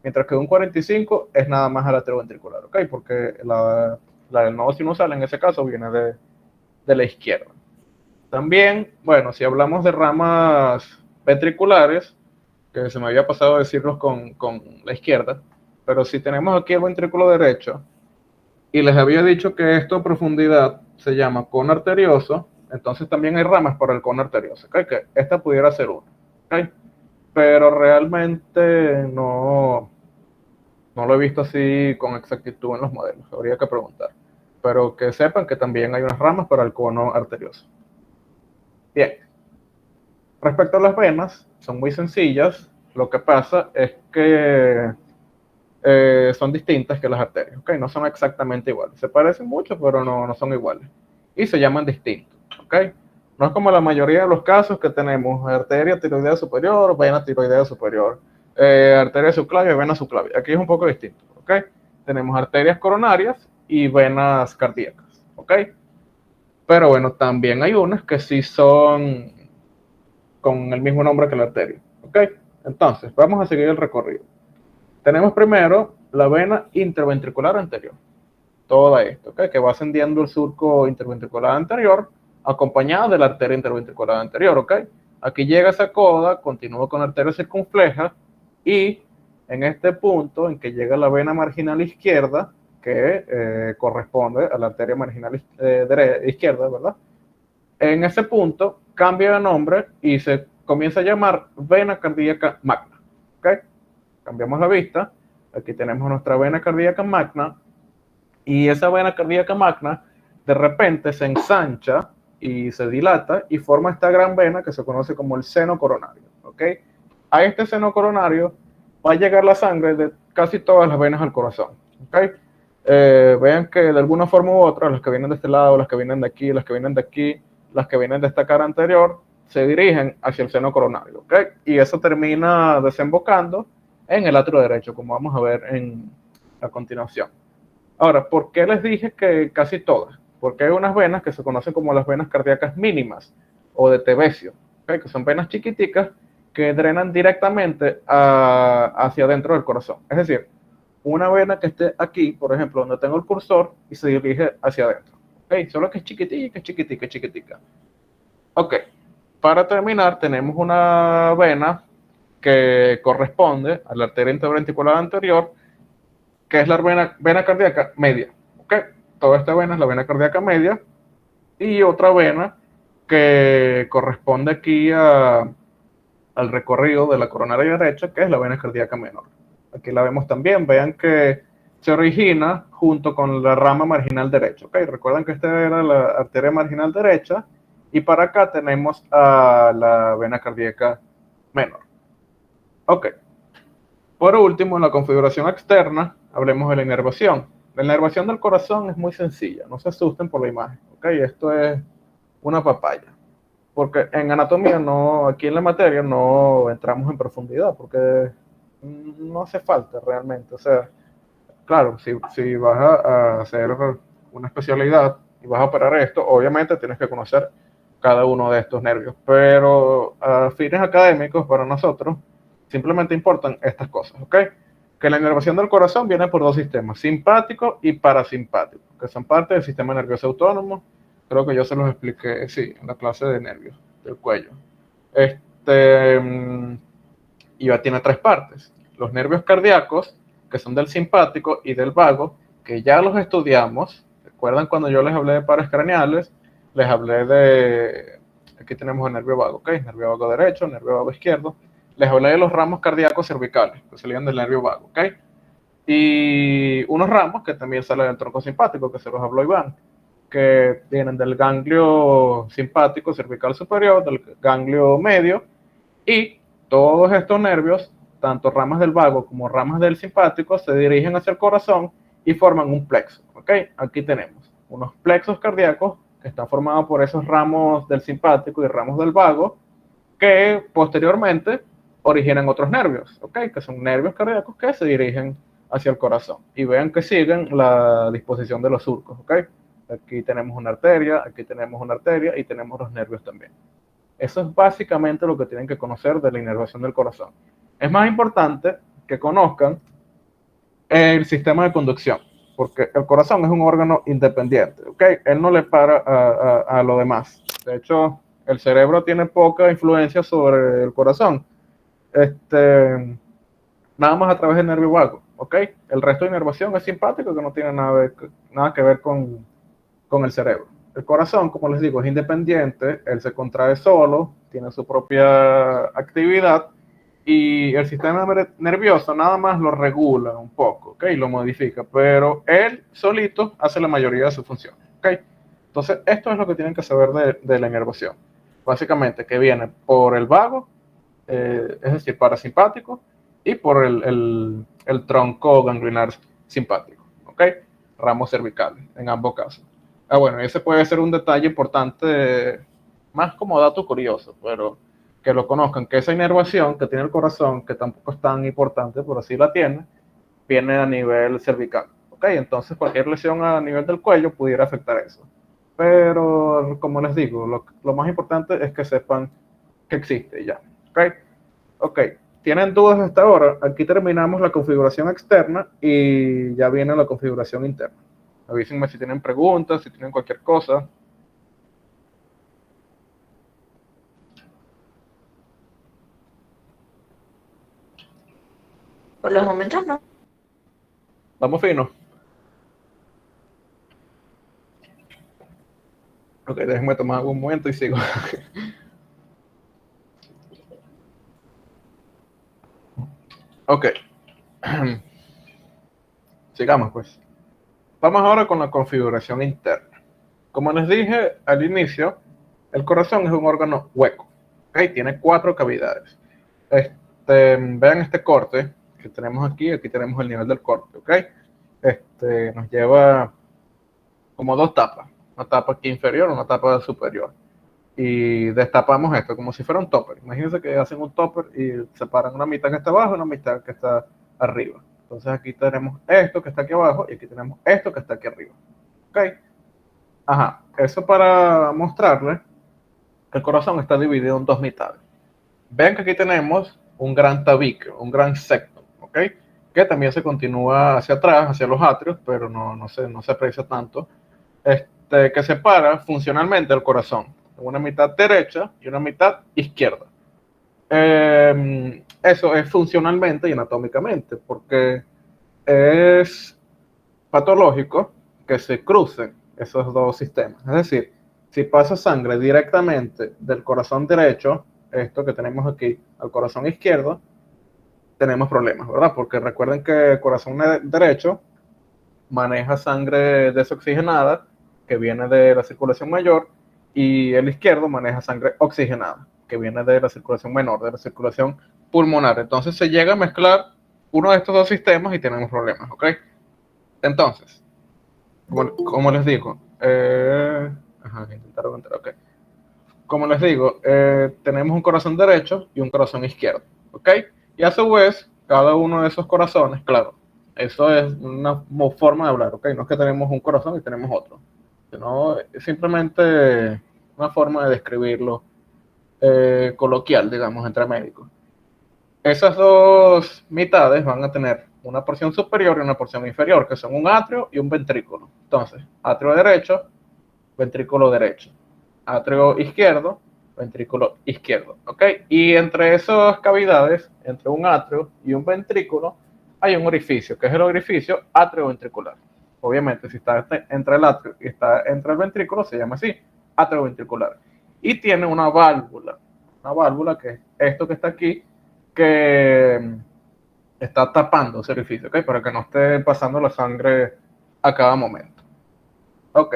mientras que un 45 es nada más al atrioventricular, ¿ok? Porque la del nodo sinusal en ese caso viene de la izquierda. También, bueno, si hablamos de ramas ventriculares, que se me había pasado a decirlos con la izquierda, pero si tenemos aquí el ventrículo derecho, y les había dicho que esto a profundidad se llama cono arterioso, entonces también hay ramas para el cono arterioso, ¿ok? Que esta pudiera ser una, ¿ok? Pero realmente no lo he visto así con exactitud en los modelos, habría que preguntar. Pero que sepan que también hay unas ramas para el cono arterioso. Bien, respecto a las venas, son muy sencillas. Lo que pasa es que son distintas que las arterias, ¿ok? No son exactamente iguales. Se parecen mucho, pero no son iguales. Y se llaman distintos, ¿ok? No es como la mayoría de los casos que tenemos arteria tiroidea superior, vena tiroidea superior, arteria subclavia y vena subclavia. Aquí es un poco distinto, ¿ok? Tenemos arterias coronarias y venas cardíacas, ¿ok? Pero bueno, también hay unas que sí son con el mismo nombre que la arteria, ¿ok? Entonces, vamos a seguir el recorrido. Tenemos primero la vena interventricular anterior, toda esto, ¿ok? Que va ascendiendo el surco interventricular anterior, acompañado de la arteria interventricular anterior, ¿ok? Aquí llega esa coda, continúa con la arteria circunfleja y en este punto en que llega la vena marginal izquierda, que corresponde a la arteria marginal izquierda, ¿verdad? En ese punto cambia de nombre y se comienza a llamar vena cardíaca magna, ¿ok? Cambiamos la vista, aquí tenemos nuestra vena cardíaca magna y esa vena cardíaca magna de repente se ensancha y se dilata y forma esta gran vena que se conoce como el seno coronario, ¿ok? A este seno coronario va a llegar la sangre de casi todas las venas al corazón, ¿ok? Vean que de alguna forma u otra, las que vienen de este lado, las que vienen de aquí, las que vienen de aquí, las que vienen de esta cara anterior, se dirigen hacia el seno coronario, ¿ok? Y eso termina desembocando en el atrio derecho, como vamos a ver a continuación. Ahora, ¿por qué les dije que casi todas? Porque hay unas venas que se conocen como las venas cardíacas mínimas o de Tevesio, ¿okay? Que son venas chiquiticas que drenan directamente hacia adentro del corazón. Es decir, una vena que esté aquí, por ejemplo, donde tengo el cursor y se dirige hacia adentro. ¿Okay? Solo que es chiquitica, chiquitica, chiquitica. Ok, para terminar tenemos una vena que corresponde a la arteria interventricular anterior, que es la vena cardíaca media. ¿Ok? Toda esta vena es la vena cardíaca media. Y otra vena que corresponde aquí al recorrido de la coronaria derecha, que es la vena cardíaca menor. Aquí la vemos también. Vean que se origina junto con la rama marginal derecha. ¿Ok? Recuerden que esta era la arteria marginal derecha. Y para acá tenemos a la vena cardíaca menor. Ok. Por último, en la configuración externa, hablemos de la inervación. La inervación del corazón es muy sencilla, no se asusten por la imagen, ¿ok? Esto es una papaya, porque en anatomía, aquí en la materia, no entramos en profundidad, porque no hace falta realmente. O sea, claro, si vas a hacer una especialidad y vas a operar esto, obviamente tienes que conocer cada uno de estos nervios, pero a fines académicos para nosotros simplemente importan estas cosas, ¿ok? Que la inervación del corazón viene por dos sistemas, simpático y parasimpático, que son parte del sistema nervioso autónomo. Creo que yo se los expliqué, sí, en la clase de nervios del cuello. Y ya tiene tres partes. Los nervios cardíacos, que son del simpático y del vago, que ya los estudiamos. ¿Recuerdan cuando yo les hablé de pares craneales? Les hablé de... Aquí tenemos el nervio vago, ¿ok? Nervio vago derecho, nervio vago izquierdo. Les hablé de los ramos cardíacos cervicales, que salían del nervio vago, ¿ok? Y unos ramos que también salen del tronco simpático, que se los habló Iván, que vienen del ganglio simpático cervical superior, del ganglio medio, y todos estos nervios, tanto ramas del vago como ramas del simpático, se dirigen hacia el corazón y forman un plexo, ¿ok? Aquí tenemos unos plexos cardíacos que están formados por esos ramos del simpático y ramos del vago, que posteriormente originan otros nervios, ¿ok? Que son nervios cardíacos que se dirigen hacia el corazón. Y vean que siguen la disposición de los surcos, ¿ok? Aquí tenemos una arteria, aquí tenemos una arteria y tenemos los nervios también. Eso es básicamente lo que tienen que conocer de la inervación del corazón. Es más importante que conozcan el sistema de conducción, porque el corazón es un órgano independiente, ¿ok? Él no le para a lo demás. De hecho, el cerebro tiene poca influencia sobre el corazón. Nada más a través del nervio vago, ¿ok? El resto de inervación es simpático, que no tiene nada que ver con el cerebro. El corazón, como les digo, es independiente, él se contrae solo, tiene su propia actividad y el sistema nervioso nada más lo regula un poco, ¿ok? Lo modifica, pero él solito hace la mayoría de sus funciones, ¿ok? Entonces, esto es lo que tienen que saber de la inervación. Básicamente, que viene por el vago, es decir, parasimpático, y por el tronco ganglionar simpático, ¿ok? Ramos cervicales, en ambos casos. Bueno, ese puede ser un detalle importante, más como dato curioso, pero que lo conozcan, que esa inervación que tiene el corazón, que tampoco es tan importante, pero sí la tiene, viene a nivel cervical, ¿ok? Entonces cualquier lesión a nivel del cuello pudiera afectar eso. Pero, como les digo, lo más importante es que sepan que existe ya, ¿ok? Ok, ¿tienen dudas hasta ahora? Aquí terminamos la configuración externa y ya viene la configuración interna. Avísenme si tienen preguntas, si tienen cualquier cosa. Por los momentos no. Vamos fino. Ok, déjenme tomar un momento y sigo. Ok. Sigamos pues. Vamos ahora con la configuración interna. Como les dije al inicio, el corazón es un órgano hueco. ¿Ok? Tiene 4 cavidades. Vean este corte que tenemos aquí. Aquí tenemos el nivel del corte. ¿Ok? Nos lleva como 2 tapas. Una tapa aquí inferior, una tapa superior. Y destapamos esto como si fuera un topper. Imagínense que hacen un topper y separan una mitad que está abajo y una mitad que está arriba. Entonces aquí tenemos esto que está aquí abajo y aquí tenemos esto que está aquí arriba. ¿Ok? Ajá, eso para mostrarles que el corazón está dividido en 2 mitades. Ven que aquí tenemos un gran tabique, un gran septum, ¿ok? Que también se continúa hacia atrás, hacia los atrios, pero no se aprecia tanto. Que separa funcionalmente el corazón, una mitad derecha y una mitad izquierda. Eso es funcionalmente y anatómicamente, porque es patológico que se crucen esos 2 sistemas. Es decir, si pasa sangre directamente del corazón derecho, esto que tenemos aquí, al corazón izquierdo, tenemos problemas, ¿verdad? Porque recuerden que el corazón derecho maneja sangre desoxigenada que viene de la circulación mayor y el izquierdo maneja sangre oxigenada que viene de la circulación menor, de la circulación pulmonar. Entonces se llega a mezclar uno de estos 2 sistemas y tenemos problemas, ¿ok? Entonces, como les digo, intentaron entrar, ok. Como les digo, tenemos un corazón derecho y un corazón izquierdo, ¿ok? Y a su vez, cada uno de esos corazones, claro, eso es una forma de hablar, ¿ok? No es que tenemos un corazón y tenemos otro, sino simplemente una forma de describirlo coloquial, digamos, entre médicos. Esas 2 mitades van a tener una porción superior y una porción inferior, que son un atrio y un ventrículo. Entonces, atrio derecho, ventrículo derecho. Atrio izquierdo, ventrículo izquierdo, ¿ok? Y entre esas cavidades, entre un atrio y un ventrículo, hay un orificio, que es el orificio atrioventricular. Obviamente, si está entre el atrio y está entre el ventrículo, se llama así, atrioventricular. Y tiene una válvula que es esto que está aquí, que está tapando ese orificio, ¿ok? Para que no esté pasando la sangre a cada momento. Ok.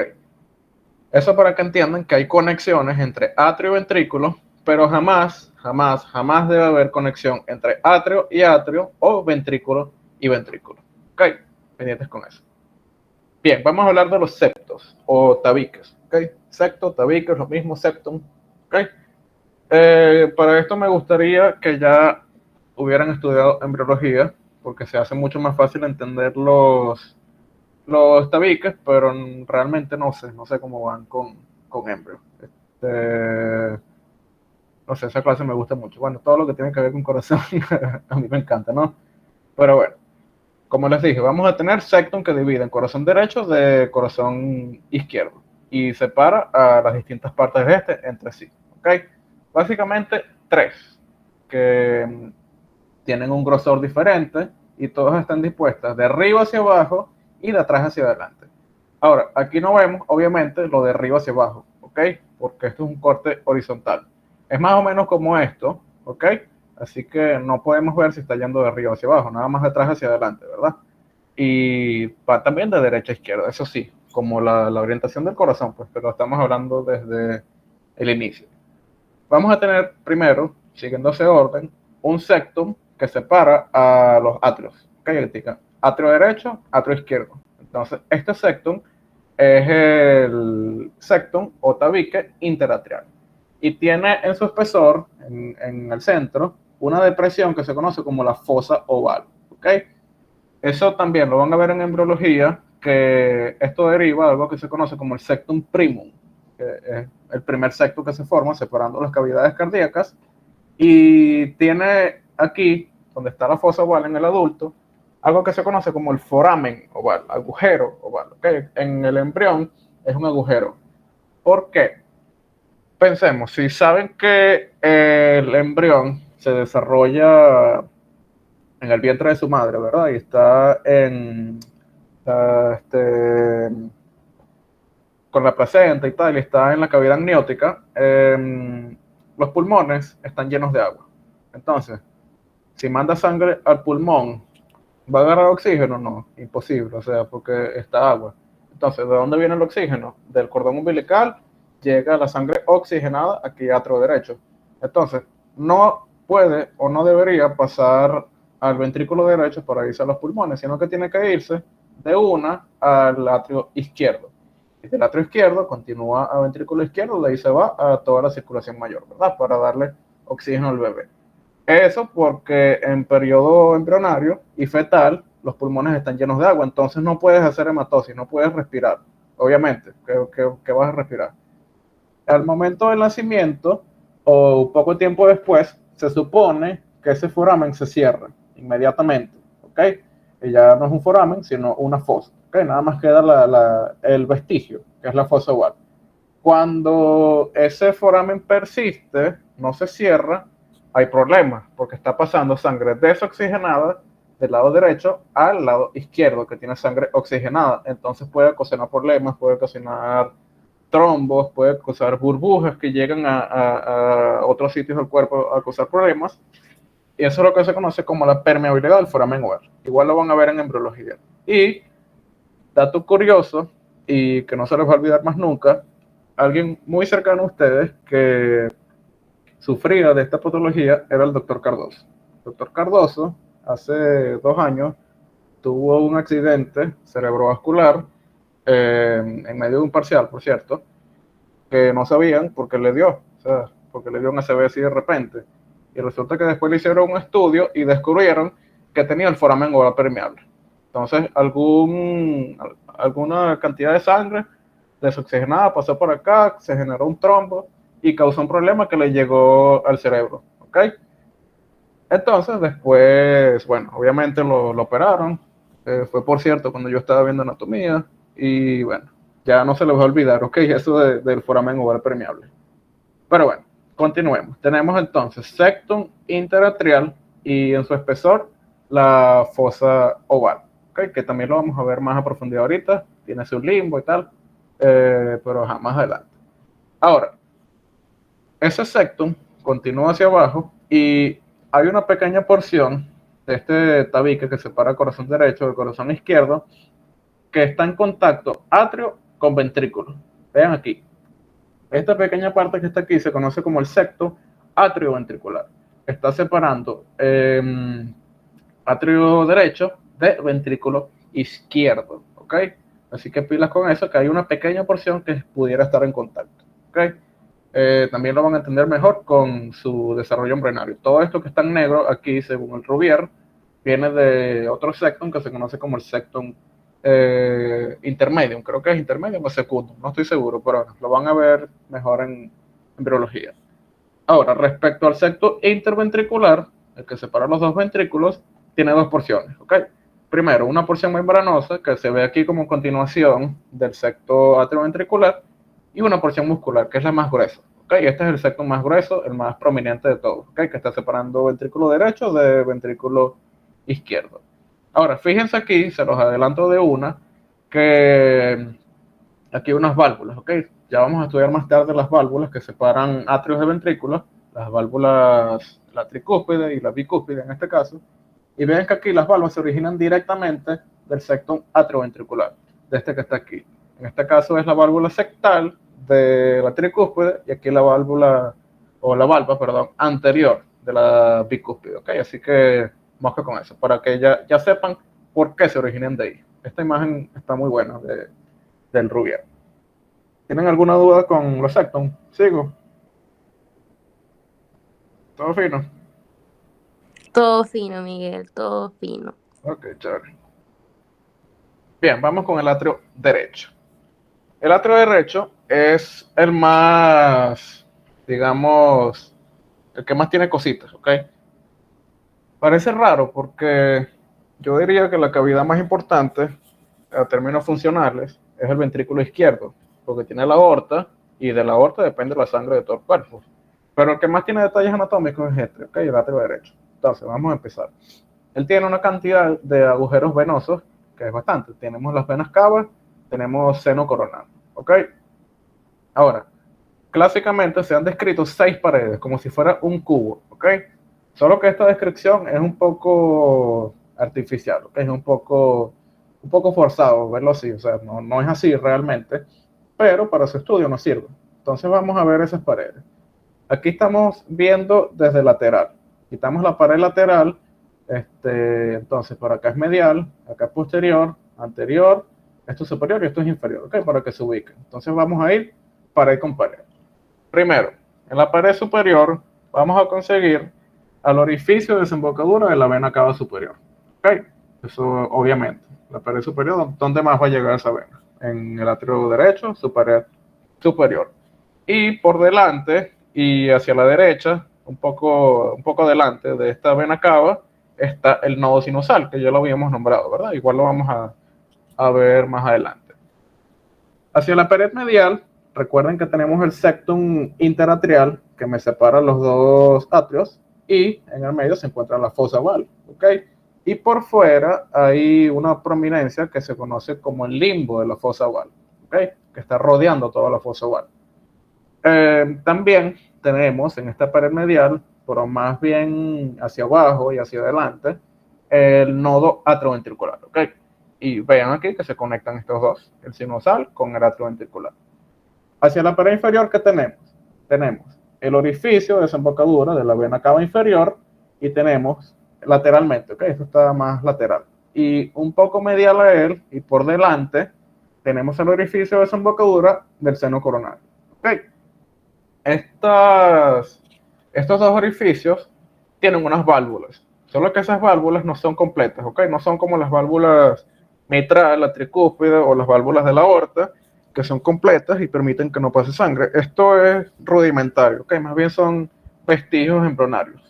Eso para que entiendan que hay conexiones entre atrio y ventrículo, pero jamás debe haber conexión entre atrio y atrio o ventrículo y ventrículo. Ok, pendientes con eso. Bien, vamos a hablar de los septos o tabiques. Ok, septo, tabique es lo mismo, septum. Ok, para esto me gustaría que ya hubieran estudiado embriología, porque se hace mucho más fácil entender los tabiques, pero realmente no sé cómo van con embrio. No sé, esa clase me gusta mucho. Bueno, todo lo que tiene que ver con corazón a mí me encanta, ¿no? Pero bueno, como les dije, vamos a tener septum que divide en corazón derecho de corazón izquierdo y separa a las distintas partes de este entre sí, ¿ok? Básicamente 3 que tienen un grosor diferente y todas están dispuestas de arriba hacia abajo y de atrás hacia adelante. Ahora, aquí no vemos, obviamente, lo de arriba hacia abajo, ¿ok? Porque esto es un corte horizontal. Es más o menos como esto, ¿ok? Así que no podemos ver si está yendo de arriba hacia abajo, nada más de atrás hacia adelante, ¿verdad? Y va también de derecha a izquierda, eso sí, como la orientación del corazón, pues, pero estamos hablando desde el inicio. Vamos a tener primero, siguiendo ese orden, un septum que separa a los atrios. ¿Ok? Atrio derecho, atrio izquierdo. Entonces, este septum es el septum o tabique interatrial. Y tiene en su espesor, en el centro, una depresión que se conoce como la fosa oval. ¿Ok? Eso también lo van a ver en embriología, que esto deriva de algo que se conoce como el septum primum, que es el primer septum que se forma separando las cavidades cardíacas, y tiene aquí, donde está la fosa oval en el adulto, algo que se conoce como el foramen oval, agujero oval. ¿Okay? En el embrión es un agujero. ¿Por qué? Pensemos, si saben que el embrión se desarrolla en el vientre de su madre, ¿verdad? Y está con la placenta y tal, y está en la cavidad amniótica, los pulmones están llenos de agua. Entonces, si manda sangre al pulmón, ¿va a agarrar oxígeno? No, imposible, o sea, porque está agua. Entonces, ¿de dónde viene el oxígeno? Del cordón umbilical llega la sangre oxigenada aquí a atrio derecho. Entonces, no puede o no debería pasar al ventrículo derecho para irse a los pulmones, sino que tiene que irse de una al atrio izquierdo. Y del atrio izquierdo continúa a ventrículo izquierdo, de ahí se va a toda la circulación mayor, ¿verdad? Para darle oxígeno al bebé. Eso porque en periodo embrionario y fetal los pulmones están llenos de agua, entonces no puedes hacer hematosis, no puedes respirar. Obviamente, ¿qué vas a respirar? Al momento del nacimiento o poco tiempo después, se supone que ese foramen se cierra inmediatamente, ¿ok? Y ya no es un foramen, sino una fosa, ¿ok? Nada más queda el vestigio, que es la fosa oval. Cuando ese foramen persiste, no se cierra, hay problemas, porque está pasando sangre desoxigenada del lado derecho al lado izquierdo, que tiene sangre oxigenada. Entonces puede ocasionar problemas, puede ocasionar trombos, puede causar burbujas que llegan a otros sitios del cuerpo a causar problemas. Y eso es lo que se conoce como la permeabilidad del foramen oval. Igual lo van a ver en embriología. Y, dato curioso, y que no se les va a olvidar más nunca, alguien muy cercano a ustedes que sufría de esta patología era el doctor Cardoso. El doctor Cardoso, hace 2 años, tuvo un accidente cerebrovascular en medio de un parcial, por cierto, que no sabían por qué le dio, o sea, porque le dio un ACV así de repente. Y resulta que después le hicieron un estudio y descubrieron que tenía el foramen oval permeable. Entonces, alguna cantidad de sangre desoxigenada pasó por acá, se generó un trombo y causó un problema que le llegó al cerebro, ¿ok? Entonces, después, bueno, obviamente lo operaron. Fue, por cierto, cuando yo estaba viendo anatomía. Y bueno, ya no se les va a olvidar, ¿ok? Eso del foramen oval permeable. Pero bueno, continuemos. Tenemos entonces septum interatrial y en su espesor la fosa oval, ¿ok? Que también lo vamos a ver más a profundidad ahorita. Tiene su limbo y tal, pero más adelante. Ahora, ese septum continúa hacia abajo y hay una pequeña porción de este tabique que separa el corazón derecho del corazón izquierdo que está en contacto atrio con ventrículo. Vean aquí. Esta pequeña parte que está aquí se conoce como el septo atrioventricular. Está separando atrio derecho de ventrículo izquierdo. ¿Ok? Así que pilas con eso, que hay una pequeña porción que pudiera estar en contacto. ¿Ok? También lo van a entender mejor con su desarrollo embrionario. Todo esto que está en negro aquí, según el Rubier, viene de otro septum que se conoce como el septum intermedium. Creo que es intermedium o secundum, no estoy seguro, pero bueno, lo van a ver mejor en embriología. Ahora, respecto al septo interventricular, el que separa los dos ventrículos, tiene 2 porciones, ¿ok? Primero, una porción membranosa que se ve aquí como continuación del septo atrioventricular y una porción muscular que es la más gruesa, ¿ok? Este es el septo más grueso, el más prominente de todos, ¿ok? Que está separando ventrículo derecho de ventrículo izquierdo. Ahora, fíjense aquí, se los adelanto de una, que aquí unas válvulas, ¿ok? Ya vamos a estudiar más tarde las válvulas que separan atrios de ventrículos, las válvulas, la tricúspide y la bicúspide en este caso. Y ven que aquí las válvulas se originan directamente del septum atrioventricular, de este que está aquí. En este caso es la válvula septal de la tricúspide y aquí la válvula, o la valva, perdón, anterior de la bicúspide, ¿ok? Así que mosca con eso, para que ya sepan por qué se originan de ahí. Esta imagen está muy buena del Rubier. ¿Tienen alguna duda con los septum? ¿Sigo? ¿Todo fino? Todo fino, Miguel, todo fino. Ok, chévere. Bien, vamos con el atrio derecho. El atrio derecho es el más, digamos, el que más tiene cositas, ¿ok? Parece raro porque yo diría que la cavidad más importante, a términos funcionales, es el ventrículo izquierdo, porque tiene la aorta y de la aorta depende la sangre de todo el cuerpo. Pero el que más tiene detalles anatómicos es este, ¿ok? El atrio derecho. Entonces, vamos a empezar. Él tiene una cantidad de agujeros venosos, que es bastante. Tenemos las venas cavas, tenemos seno coronal, ¿ok? Ahora, clásicamente se han descrito 6 paredes, como si fuera un cubo, ¿ok? Solo que esta descripción es un poco artificial, ¿ok? Es un poco forzado verlo así, o sea, no es así realmente, pero para su estudio nos sirve. Entonces vamos a ver esas paredes. Aquí estamos viendo desde lateral. Quitamos la pared lateral, entonces por acá es medial, acá es posterior, anterior, esto es superior y esto es inferior, ¿ok? Para que se ubiquen. Entonces vamos a ir pared con pared. Primero, en la pared superior vamos a conseguir al orificio de desembocadura de la vena cava superior, ¿ok? Eso obviamente. La pared superior, ¿dónde más va a llegar esa vena? En el atrio derecho, su pared superior. Y por delante y hacia la derecha, un poco delante de esta vena cava, está el nodo sinusal, que ya lo habíamos nombrado, ¿verdad? Igual lo vamos a ver más adelante. Hacia la pared medial, recuerden que tenemos el septum interatrial, que me separa los dos atrios, y en el medio se encuentra la fosa oval, ¿ok? Y por fuera hay una prominencia que se conoce como el limbo de la fosa oval, ¿ok? Que está rodeando toda la fosa oval. También tenemos en esta pared medial, pero más bien hacia abajo y hacia adelante, el nodo atrioventricular, ¿ok? Y vean aquí que se conectan estos dos, el sinusal con el atrioventricular. Hacia la pared inferior, ¿qué tenemos? Tenemos el orificio de desembocadura de la vena cava inferior y tenemos lateralmente, ¿ok? Esto está más lateral. Y un poco medial a él y por delante tenemos el orificio de desembocadura del seno coronario, ¿ok? Estos dos orificios tienen unas válvulas, solo que esas válvulas no son completas, ¿ok? No son como las válvulas mitral, la tricúspide o las válvulas de la aorta, que son completas y permiten que no pase sangre. Esto es rudimentario, ¿ok? Más bien son vestigios embrionarios.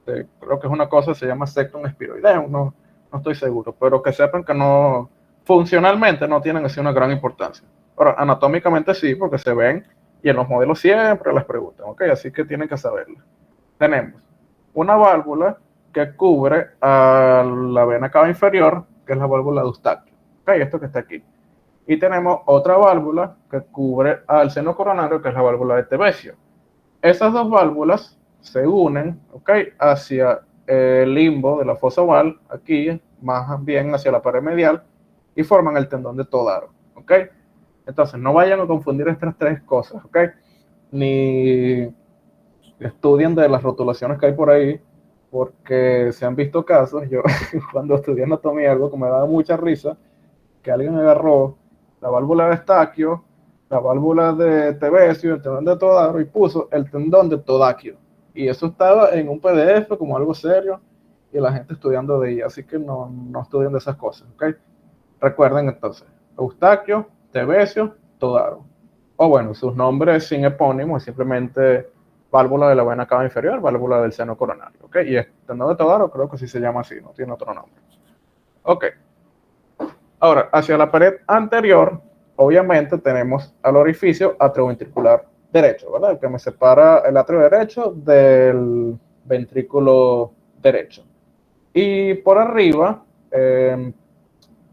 Creo que es una cosa que se llama septum espiroideum, no estoy seguro, pero que sepan que no, funcionalmente no tienen así una gran importancia. Ahora, anatómicamente sí, porque se ven y en los modelos siempre les preguntan, ¿ok? Así que tienen que saberlo. Tenemos una válvula que cubre a la vena cava inferior, que es la válvula de Eustaquio, ¿ok? Esto que está aquí. Y tenemos otra válvula que cubre al seno coronario, que es la válvula de Tevesio. Esas dos válvulas se unen, ¿ok? Hacia el limbo de la fosa oval, aquí, más bien hacia la pared medial, y forman el tendón de Todaro, ¿ok? Entonces, no vayan a confundir estas tres cosas, ¿ok? Ni estudien de las rotulaciones que hay por ahí, porque se han visto casos, yo cuando estudié anatomía, algo que me daba mucha risa, que alguien agarró la válvula de Eustaquio, la válvula de Tevesio, el tendón de Todaro, y puso el tendón de Todaquio. Y eso estaba en un PDF como algo serio, y la gente estudiando de ella, así que no estudien de esas cosas, ¿ok? Recuerden entonces, Eustaquio, Tevesio, Todaro. O bueno, sus nombres sin epónimo es simplemente válvula de la vena cava inferior, válvula del seno coronario, ¿ok? Y el tendón de Todaro creo que sí se llama así, no tiene otro nombre. Ok. Ahora, hacia la pared anterior, obviamente tenemos al orificio atrioventricular derecho, ¿verdad? El que me separa el atrio derecho del ventrículo derecho. Y por arriba,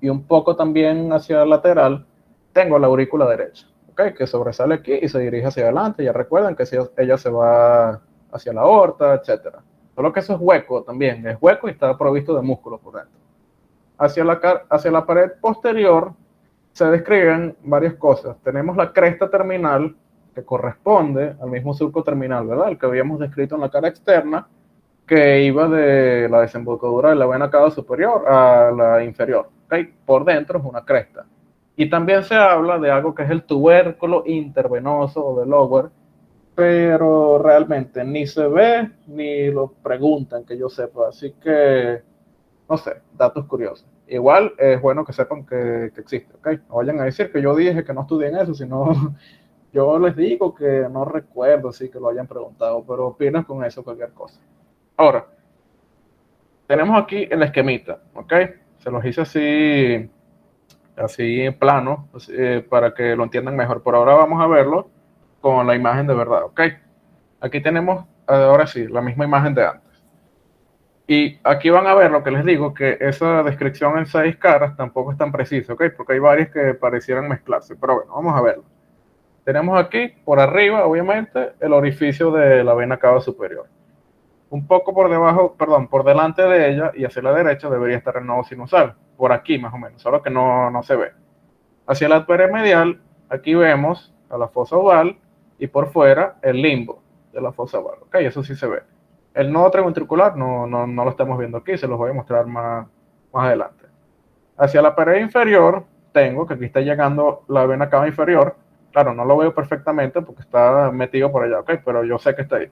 y un poco también hacia el lateral, tengo la aurícula derecha, ¿ok? Que sobresale aquí y se dirige hacia adelante. Ya recuerdan que ella se va hacia la aorta, etcétera. Solo que eso es hueco también, es hueco y está provisto de músculos por dentro. Hacia la pared posterior se describen varias cosas. Tenemos la cresta terminal, que corresponde al mismo surco terminal, ¿verdad? El que habíamos descrito en la cara externa, que iba de la desembocadura de la vena cava superior a la inferior, ¿ok? Por dentro es una cresta. Y también se habla de algo que es el tubérculo intervenoso o de Lower, pero realmente ni se ve ni lo preguntan, que yo sepa. Así que, no sé, datos curiosos. Igual es bueno que sepan que existe, ¿ok? No vayan a decir que yo dije que no estudien eso, sino yo les digo que no recuerdo, sí, que lo hayan preguntado, pero opinas con eso cualquier cosa. Ahora, tenemos aquí el esquemita, ¿ok? Se los hice así en plano, para que lo entiendan mejor. Por ahora vamos a verlo con la imagen de verdad, ¿ok? Aquí tenemos, ahora sí, la misma imagen de antes. Y aquí van a ver lo que les digo, que esa descripción en 6 caras tampoco es tan precisa, ¿ok? Porque hay varias que parecieran mezclarse, pero bueno, vamos a verlo. Tenemos aquí, por arriba, obviamente, el orificio de la vena cava superior. Un poco por debajo, perdón, por delante de ella y hacia la derecha debería estar el nodo sinusal, por aquí más o menos, solo que no se ve. Hacia la pared medial, aquí vemos a la fosa oval y por fuera el limbo de la fosa oval, ok, eso sí se ve. El nodo triventricular no lo estamos viendo aquí, se los voy a mostrar más adelante. Hacia la pared inferior tengo, que aquí está llegando la vena cava inferior, claro, no lo veo perfectamente porque está metido por allá, ok, pero yo sé que está ahí.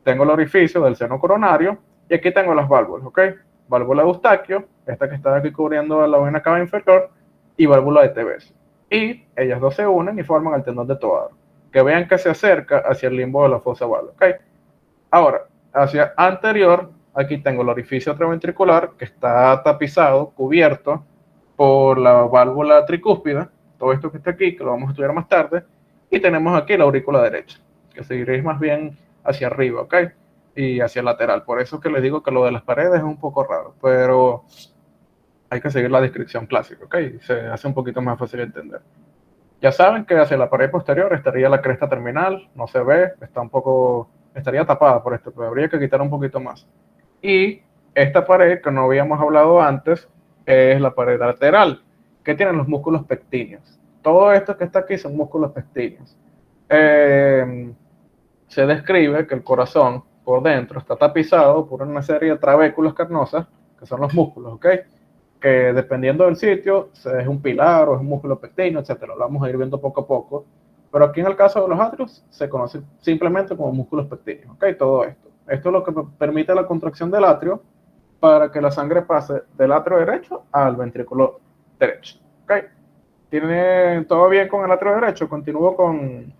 Tengo el orificio del seno coronario y aquí tengo las válvulas, ¿ok? Válvula de Eustaquio, esta que está aquí cubriendo la vena cava inferior, y válvula de Tevez. Y ellas dos se unen y forman el tendón de Toar. Que vean que se acerca hacia el limbo de la fosa oval, ¿ok? Ahora, hacia anterior, aquí tengo el orificio atrioventricular que está tapizado, cubierto por la válvula tricúspida, todo esto que está aquí, que lo vamos a estudiar más tarde, y tenemos aquí la aurícula derecha, que se dirige más bien hacia arriba, ¿ok? Y hacia el lateral. Por eso es que les digo que lo de las paredes es un poco raro, pero hay que seguir la descripción clásica, ¿ok? Se hace un poquito más fácil de entender. Ya saben que hacia la pared posterior estaría la cresta terminal, no se ve, estaría tapada por esto, pero habría que quitar un poquito más. Y esta pared que no habíamos hablado antes es la pared lateral, que tiene los músculos pectíneos. Todo esto que está aquí son músculos pectíneos. Se describe que el corazón por dentro está tapizado por una serie de trabéculas carnosas, que son los músculos, ¿ok? Que dependiendo del sitio, es un pilar o es un músculo pectíneo, etcétera. Lo vamos a ir viendo poco a poco. Pero aquí en el caso de los atrios, se conoce simplemente como músculos pectíneos, ¿ok? Todo esto. Esto es lo que permite la contracción del atrio para que la sangre pase del atrio derecho al ventrículo derecho, ¿ok? ¿Tiene todo bien con el atrio derecho? Continúo con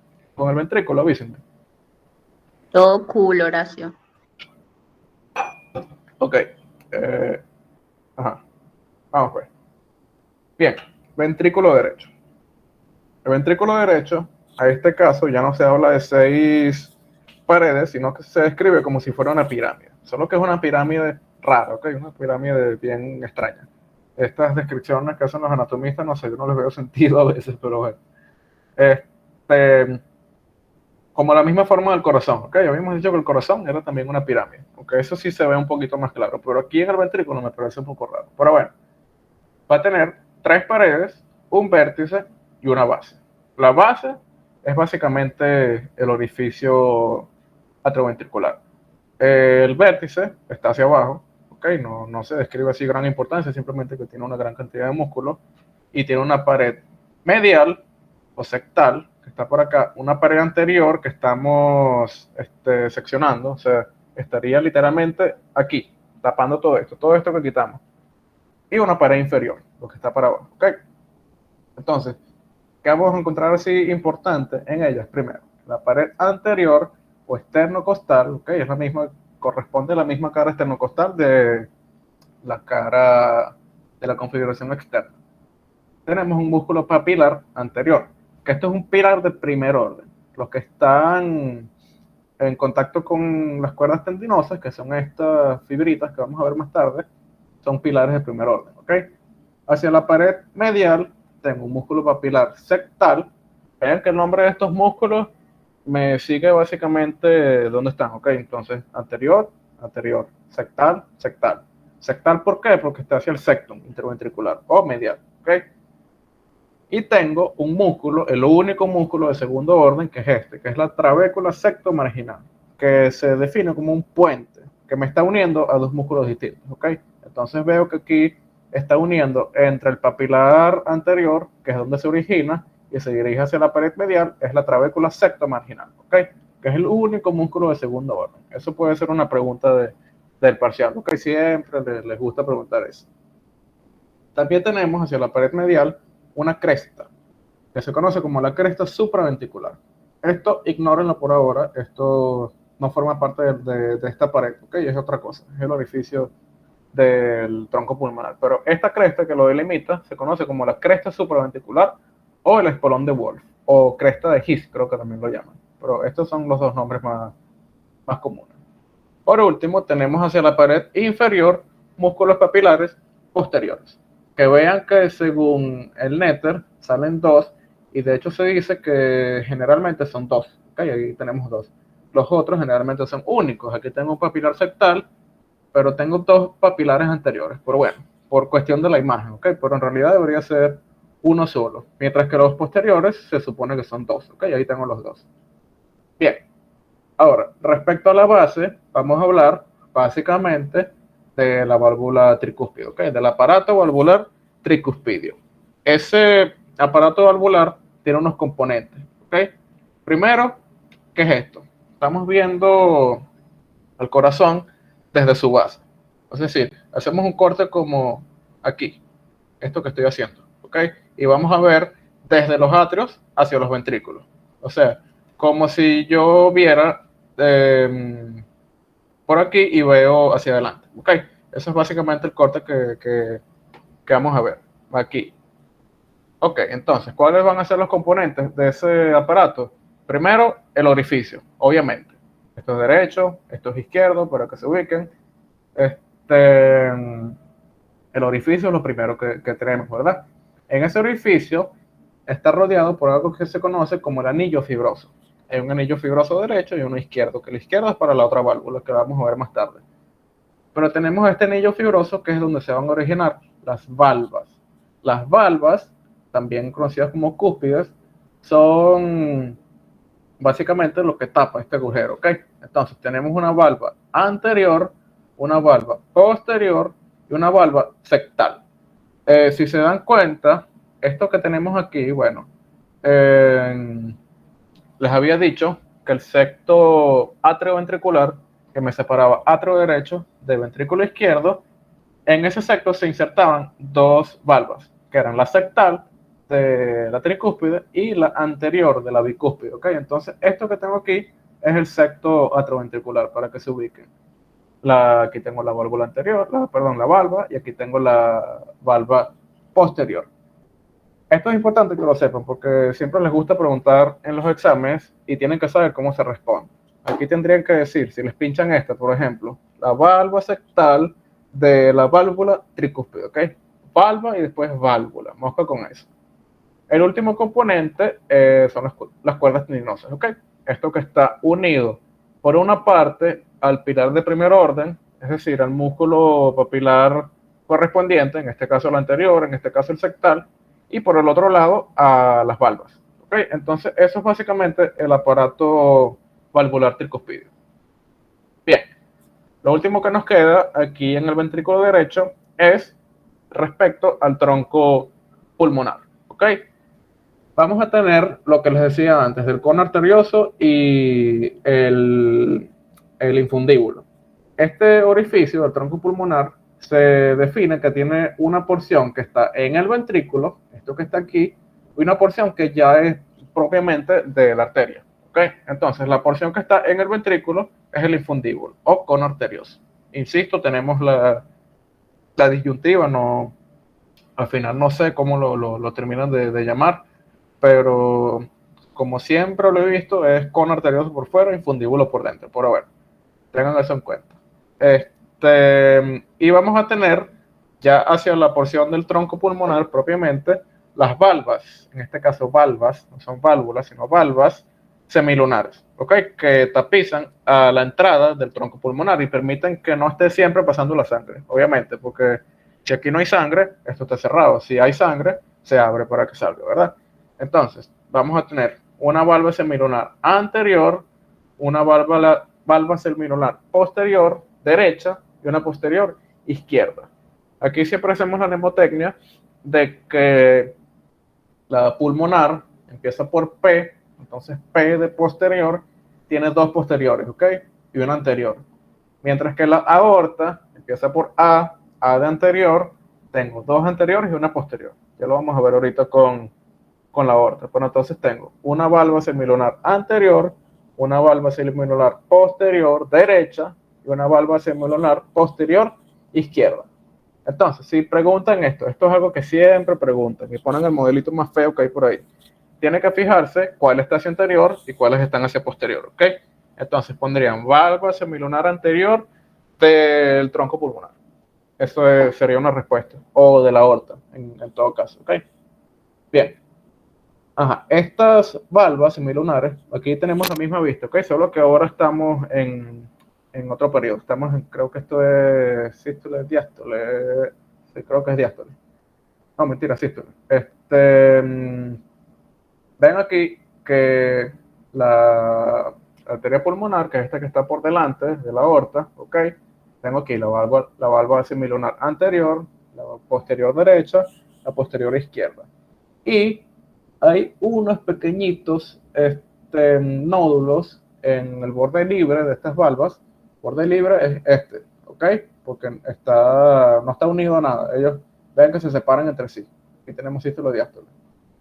el ventrículo, avísenme. Todo cool, Horacio. Ok. Ajá. Vamos pues. Bien, ventrículo derecho. El ventrículo derecho, a este caso, ya no se habla de 6 paredes, sino que se describe como si fuera una pirámide. Solo que es una pirámide rara, ¿ok? Una pirámide bien extraña. Estas descripciones que hacen los anatomistas, no sé, yo no les veo sentido a veces, pero bueno. Como la misma forma del corazón, ¿ok? Habíamos dicho que el corazón era también una pirámide, aunque eso sí se ve un poquito más claro, pero aquí en el ventrículo me parece un poco raro. Pero bueno, va a tener 3 paredes, un vértice y una base. La base es básicamente el orificio atrioventricular. El vértice está hacia abajo, ¿ok? No se describe así gran importancia, simplemente que tiene una gran cantidad de músculo y tiene una pared medial o sectal, que está por acá, una pared anterior que estamos seccionando, o sea, estaría literalmente aquí, tapando todo esto que quitamos, y una pared inferior, lo que está para abajo, ¿ok? Entonces, ¿qué vamos a encontrar así importante en ellas? Primero, la pared anterior o esternocostal, ¿ok? Es la misma, corresponde a la misma cara esternocostal de la cara de la configuración externa. Tenemos un músculo papilar anterior, que esto es un pilar de primer orden. Los que están en contacto con las cuerdas tendinosas, que son estas fibritas que vamos a ver más tarde, son pilares de primer orden, ¿ok? Hacia la pared medial tengo un músculo papilar sectal. Vean que el nombre de estos músculos me sigue básicamente dónde están, ¿ok? Entonces, anterior, anterior, sectal, sectal. Sectal, ¿por qué? Porque está hacia el septum interventricular o medial, ¿ok? Y tengo un músculo, el único músculo de segundo orden, que es este, que es la trabécula septomarginal, que se define como un puente que me está uniendo a dos músculos distintos, ¿ok? Entonces veo que aquí está uniendo entre el papilar anterior, que es donde se origina, y se dirige hacia la pared medial, es la trabécula septomarginal, ¿ok? Que es el único músculo de segundo orden. Eso puede ser una pregunta del parcial, ¿ok? Siempre les gusta preguntar eso. También tenemos hacia la pared medial una cresta, que se conoce como la cresta supraventricular. Esto ignórenlo por ahora, esto no forma parte de esta pared, ¿ok? Es otra cosa, es el orificio del tronco pulmonar. Pero esta cresta que lo delimita se conoce como la cresta supraventricular o el espolón de Wolf, o cresta de His, creo que también lo llaman. Pero estos son los dos nombres más comunes. Por último, tenemos hacia la pared inferior músculos papilares posteriores. Que vean que según el Netter salen dos, y de hecho se dice que generalmente son dos. ¿Okay? Ahí tenemos dos. Los otros generalmente son únicos. Aquí tengo un papilar septal, pero tengo dos papilares anteriores. Pero bueno, por cuestión de la imagen, ¿ok? Pero en realidad debería ser uno solo. Mientras que los posteriores se supone que son dos, ¿ok? Ahí tengo los dos. Bien. Ahora, respecto a la base, vamos a hablar básicamente de la válvula tricúspide, ¿ok? Del aparato valvular tricuspidio. Ese aparato valvular tiene unos componentes, ¿ok? Primero, ¿qué es esto? Estamos viendo al corazón desde su base. Es decir, hacemos un corte como aquí, esto que estoy haciendo, ¿ok? Y vamos a ver desde los atrios hacia los ventrículos. O sea, como si yo viera por aquí y veo hacia adelante, ¿ok? Eso es básicamente el corte que vamos a ver aquí. Ok, entonces, ¿cuáles van a ser los componentes de ese aparato? Primero, el orificio, obviamente. Esto es derecho, esto es izquierdo, para que se ubiquen. El orificio es lo primero que tenemos, ¿verdad? En ese orificio está rodeado por algo que se conoce como el anillo fibroso. Hay un anillo fibroso derecho y uno izquierdo, que el izquierdo es para la otra válvula que vamos a ver más tarde. Pero tenemos este anillo fibroso que es donde se van a originar las valvas. Las valvas, también conocidas como cúspides, son básicamente lo que tapa este agujero, ¿ok? Entonces tenemos una valva anterior, una valva posterior y una valva septal. Si se dan cuenta, esto que tenemos aquí, bueno, les había dicho que el septo atrioventricular, que me separaba atrio derecho de ventrículo izquierdo, en ese septo se insertaban dos valvas, que eran la septal de la tricúspide y la anterior de la bicúspide, ¿ok? Entonces, esto que tengo aquí es el septo atrioventricular, para que se ubiquen. Aquí tengo la válvula anterior, la valva, y aquí tengo la valva posterior. Esto es importante que lo sepan porque siempre les gusta preguntar en los exámenes y tienen que saber cómo se responde. Aquí tendrían que decir, si les pinchan esta, por ejemplo, la valva septal de la válvula tricúspide, ¿ok? Valva y después válvula, mosca con eso. El último componente son las cuerdas tendinosas, ¿ok? Esto que está unido por una parte al pilar de primer orden, es decir, al músculo papilar correspondiente, en este caso el anterior, en este caso el septal, y por el otro lado a las valvas. ¿Okay? Entonces, eso es básicamente el aparato valvular tricuspidio. Bien, lo último que nos queda aquí en el ventrículo derecho es respecto al tronco pulmonar. ¿Ok? Vamos a tener lo que les decía antes, del cono arterioso y el infundíbulo. Este orificio del tronco pulmonar se define que tiene una porción que está en el ventrículo, esto que está aquí, y una porción que ya es propiamente de la arteria. ¿Okay? Entonces, la porción que está en el ventrículo es el infundíbulo o cono arterioso. Insisto, tenemos la disyuntiva, no, al final no sé cómo lo terminan de llamar, pero como siempre lo he visto, es cono arterioso por fuera, infundíbulo por dentro. Pero bueno, tengan eso en cuenta. Y vamos a tener ya hacia la porción del tronco pulmonar propiamente las valvas, en este caso valvas, no son válvulas, sino valvas semilunares, ¿ok? Que tapizan a la entrada del tronco pulmonar y permiten que no esté siempre pasando la sangre, obviamente, porque si aquí no hay sangre, esto está cerrado. Si hay sangre, se abre para que salga, ¿verdad? Entonces, vamos a tener una valva semilunar anterior, una valva semilunar posterior derecha y una posterior izquierda. Aquí siempre hacemos la mnemotecnia de que la pulmonar empieza por P, entonces P de posterior tiene dos posteriores, ¿ok? Y una anterior. Mientras que la aorta empieza por A de anterior, tengo dos anteriores y una posterior. Ya lo vamos a ver ahorita con la aorta. Bueno, entonces tengo una valva semilunar anterior, una valva semilunar posterior derecha y una valva semilunar posterior izquierda. Entonces, si preguntan esto es algo que siempre preguntan y ponen el modelito más feo que hay por ahí. Tiene que fijarse cuál está hacia anterior y cuáles están hacia posterior, ¿ok? Entonces pondrían valva semilunar anterior del tronco pulmonar. Eso sería una respuesta. O de la aorta, en todo caso, ¿ok? Bien. Ajá. Estas valvas semilunares, aquí tenemos la misma vista, ¿ok? Solo que ahora estamos en otro periodo. Estamos en, creo que esto es sístole, diástole. Sí, creo que es diástole. No, mentira, sístole. Ven aquí que la arteria pulmonar, que es esta que está por delante de la aorta, ¿ok? Tengo aquí la valva semilunar anterior, la posterior derecha, la posterior izquierda. Y hay unos pequeñitos nódulos en el borde libre de estas valvas. Borde libre es este, ¿ok? Porque no está unido a nada. Ellos ven que se separan entre sí. Aquí tenemos sístole diástole.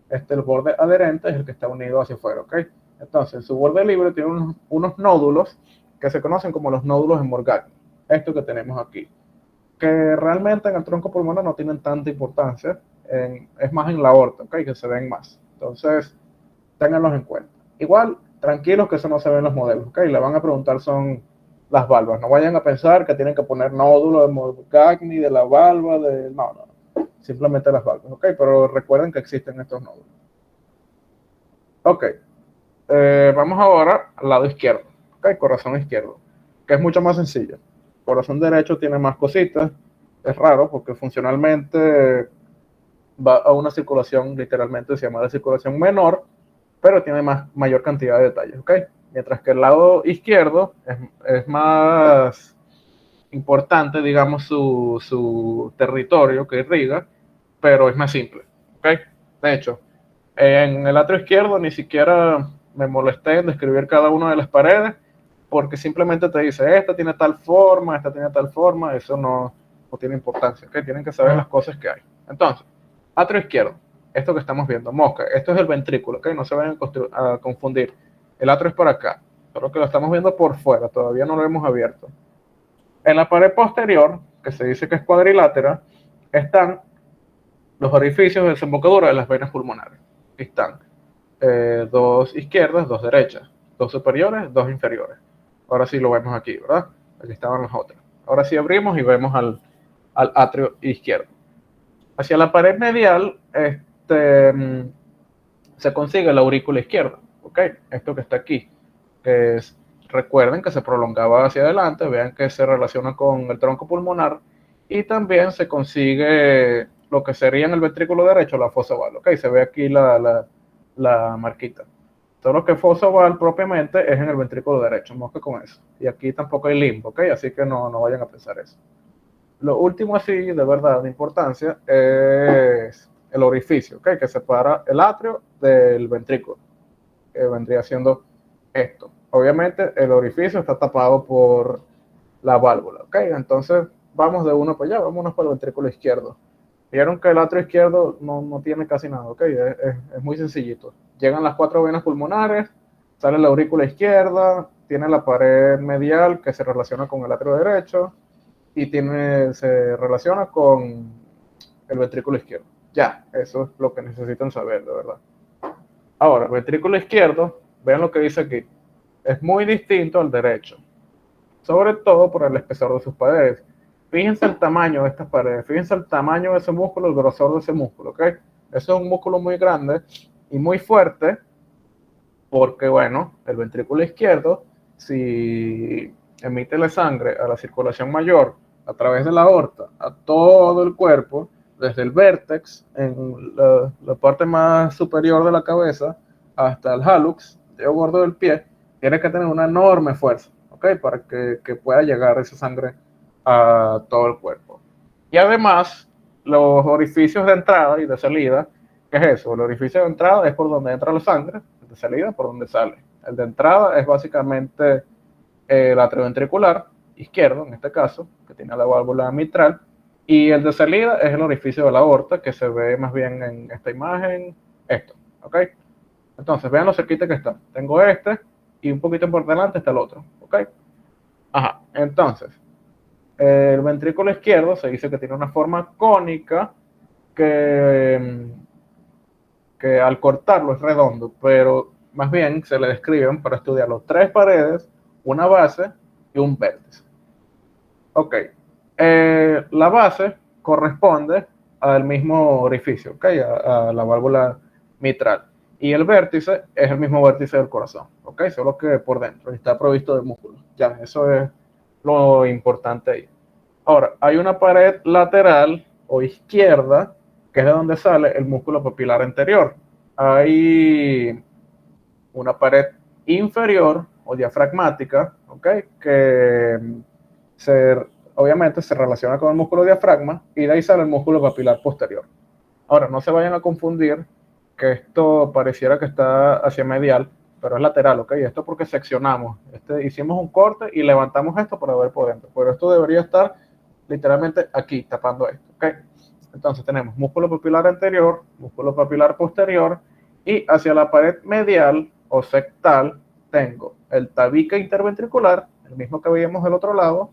El borde adherente es el que está unido hacia afuera, ¿ok? Entonces, su borde libre tiene unos nódulos que se conocen como los nódulos de Morgagni. Esto que tenemos aquí. Que realmente en el tronco pulmonar no tienen tanta importancia. Es más en la aorta, ¿ok? Que se ven más. Entonces, ténganlos en cuenta. Igual, tranquilos que eso no se ve en los modelos, ¿ok? Le van a preguntar son las valvas. No vayan a pensar que tienen que poner nódulo de Morgagni, de la valva, no. Simplemente las valvas, ¿ok? Pero recuerden que existen estos nódulos. Ok. Vamos ahora al lado izquierdo, ¿ok? Corazón izquierdo, que es mucho más sencillo. Corazón derecho tiene más cositas. Es raro porque funcionalmente va a una circulación, literalmente se llama de circulación menor, pero tiene mayor cantidad de detalles, ¿ok? Mientras que el lado izquierdo es más importante, digamos, su territorio que irriga, pero es más simple, ¿ok? De hecho, en el atrio izquierdo ni siquiera me molesté en describir cada una de las paredes, porque simplemente te dice, esta tiene tal forma, esta tiene tal forma, eso no tiene importancia, ¿ok? Tienen que saber las cosas que hay. Entonces, atrio izquierdo, esto que estamos viendo, mosca, esto es el ventrículo, ¿ok? No se vayan a confundir. El atrio es por acá, solo que lo estamos viendo por fuera, todavía no lo hemos abierto. En la pared posterior, que se dice que es cuadrilátera, están los orificios de desembocadura de las venas pulmonares. Están dos izquierdas, dos derechas, dos superiores, dos inferiores. Ahora sí lo vemos aquí, ¿verdad? Aquí estaban las otras. Ahora sí abrimos y vemos al atrio izquierdo. Hacia la pared medial se consigue la aurícula izquierda, ¿ok? Esto que está aquí, que recuerden que se prolongaba hacia adelante, vean que se relaciona con el tronco pulmonar y también se consigue lo que sería en el ventrículo derecho la fosa oval, ¿ok? Se ve aquí la marquita. Solo que fosa oval propiamente es en el ventrículo derecho, mosca con eso. Y aquí tampoco hay limbo, ¿ok? Así que no vayan a pensar eso. Lo último así, de verdad, de importancia, es el orificio, ¿ok? Que separa el atrio del ventrículo, que vendría siendo esto. Obviamente el orificio está tapado por la válvula, ¿ok? Entonces vamos de uno para allá, vámonos para el ventrículo izquierdo. Vieron que el atrio izquierdo no tiene casi nada, ¿ok? Es muy sencillito. Llegan las 4 venas pulmonares, sale la aurícula izquierda, tiene la pared medial que se relaciona con el atrio derecho y se relaciona con el ventrículo izquierdo. Ya, eso es lo que necesitan saber, de verdad. Ahora, el ventrículo izquierdo, vean lo que dice aquí, es muy distinto al derecho, sobre todo por el espesor de sus paredes. Fíjense el tamaño de estas paredes, fíjense el tamaño de ese músculo, el grosor de ese músculo, ¿ok? Eso es un músculo muy grande y muy fuerte porque, bueno, el ventrículo izquierdo, si emite la sangre a la circulación mayor a través de la aorta a todo el cuerpo, desde el vértex, en la parte más superior de la cabeza, hasta el hallux, el dedo gordo del pie, tiene que tener una enorme fuerza, ¿ok? Para que pueda llegar esa sangre a todo el cuerpo. Y además, los orificios de entrada y de salida, ¿qué es eso? El orificio de entrada es por donde entra la sangre, el de salida por donde sale. El de entrada es básicamente el atrioventricular izquierdo, en este caso, que tiene la válvula mitral, y el de salida es el orificio de la aorta, que se ve más bien en esta imagen, esto, ¿ok? Entonces, vean lo cerquita que está. Tengo este, y un poquito por delante está el otro, ¿ok? Ajá, entonces, el ventrículo izquierdo se dice que tiene una forma cónica que al cortarlo es redondo, pero más bien se le describen para estudiarlo 3 paredes, una base y un vértice. Ok, la base corresponde al mismo orificio, ¿ok? A la válvula mitral. Y el vértice es el mismo vértice del corazón, ¿ok? Solo que por dentro está provisto de músculos. Ya, eso es lo importante ahí. Ahora, hay una pared lateral o izquierda, que es de donde sale el músculo papilar anterior. Hay una pared inferior o diafragmática, ¿ok? Que obviamente se relaciona con el músculo diafragma y de ahí sale el músculo papilar posterior. Ahora, no se vayan a confundir que esto pareciera que está hacia medial, pero es lateral, ¿ok? Esto porque seccionamos. Hicimos un corte y levantamos esto para ver por dentro, pero esto debería estar literalmente aquí, tapando esto, ¿ok? Entonces tenemos músculo papilar anterior, músculo papilar posterior, y hacia la pared medial o sectal tengo el tabique interventricular, el mismo que veíamos del otro lado,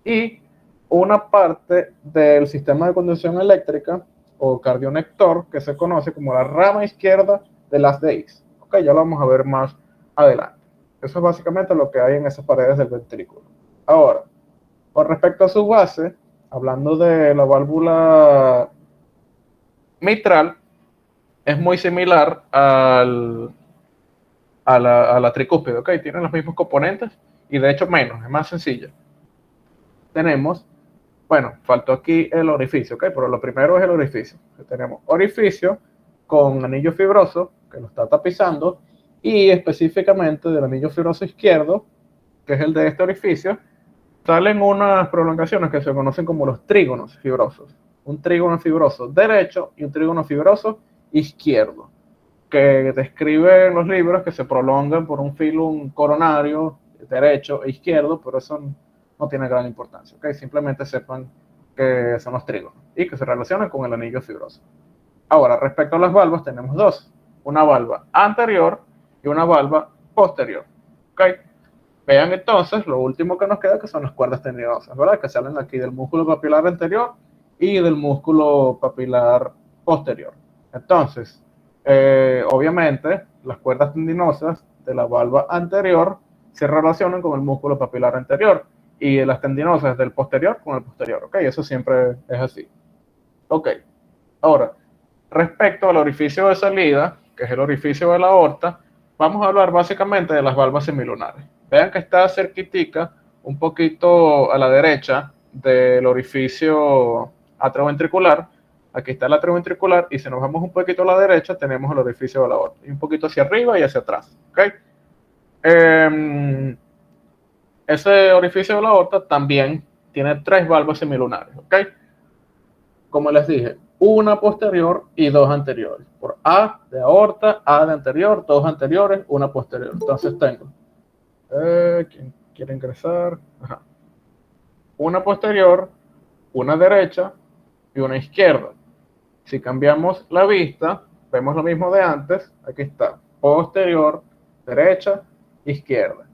y una parte del sistema de conducción eléctrica o cardionector que se conoce como la rama izquierda del haz de Higgs. Ok, ya lo vamos a ver más adelante. Eso es básicamente lo que hay en esas paredes del ventrículo. Ahora, con respecto a su base, hablando de la válvula mitral, es muy similar a la tricúspide, ¿ok? Tienen los mismos componentes y de hecho menos, es más sencilla. Tenemos, bueno, faltó aquí el orificio, ¿ok? Pero lo primero es el orificio. Tenemos orificio con anillo fibroso que lo está tapizando y específicamente del anillo fibroso izquierdo, que es el de este orificio, salen unas prolongaciones que se conocen como los trígonos fibrosos. Un trígono fibroso derecho y un trígono fibroso izquierdo, que describen los libros que se prolongan por un filum coronario derecho e izquierdo, pero eso no tiene gran importancia, ¿ok? Simplemente sepan que son los trígonos y que se relacionan con el anillo fibroso. Ahora, respecto a las valvas, tenemos dos, una valva anterior y una valva posterior, ¿ok? Vean entonces, lo último que nos queda que son las cuerdas tendinosas, ¿verdad? Que salen aquí del músculo papilar anterior y del músculo papilar posterior. Entonces, obviamente, las cuerdas tendinosas de la valva anterior se relacionan con el músculo papilar anterior y las tendinosas del posterior con el posterior, ¿ok? Eso siempre es así. Ok, ahora, respecto al orificio de salida, que es el orificio de la aorta, vamos a hablar básicamente de las valvas semilunares. Vean que está cerquitica, un poquito a la derecha del orificio atrioventricular. Aquí está el atrioventricular y si nos vamos un poquito a la derecha tenemos el orificio de la aorta. Y un poquito hacia arriba y hacia atrás. ¿Okay? Ese orificio de la aorta también tiene 3 valvas semilunares. ¿Okay? Como les dije, una posterior y 2 anteriores. Por A de aorta, A de anterior, 2 anteriores, una posterior. Entonces tengo... ¿quién quiere ingresar? Ajá. Una posterior, una derecha y una izquierda. Si cambiamos la vista, vemos lo mismo de antes. Aquí está, posterior, derecha, izquierda.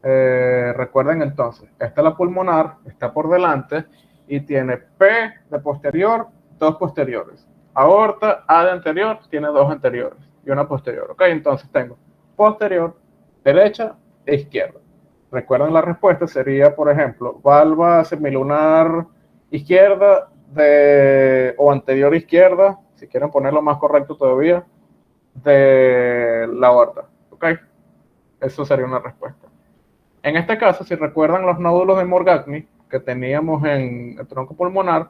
Recuerden entonces, esta es la pulmonar, está por delante y tiene P de posterior, 2 posteriores. Aorta, A de anterior, tiene 2 anteriores y una posterior. Ok, entonces tengo posterior, derecha e izquierda. Recuerden la respuesta sería, por ejemplo, valva semilunar izquierda o anterior izquierda si quieren ponerlo más correcto todavía, de la aorta, ¿ok? Eso sería una respuesta. En este caso, si recuerdan los nódulos de Morgagni que teníamos en el tronco pulmonar,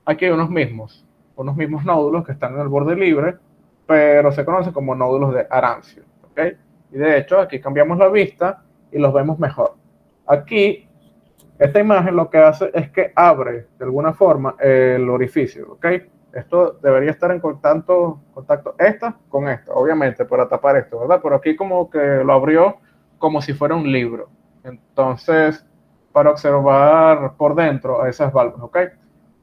aquí hay unos mismos nódulos que están en el borde libre, pero se conocen como nódulos de Arancio, ¿ok? Y de hecho, aquí cambiamos la vista y los vemos mejor. Aquí, esta imagen lo que hace es que abre de alguna forma el orificio, ¿ok? Esto debería estar en contacto esta con esta, obviamente, para tapar esto, ¿verdad? Pero aquí como que lo abrió como si fuera un libro. Entonces, para observar por dentro a esas válvulas, ¿ok?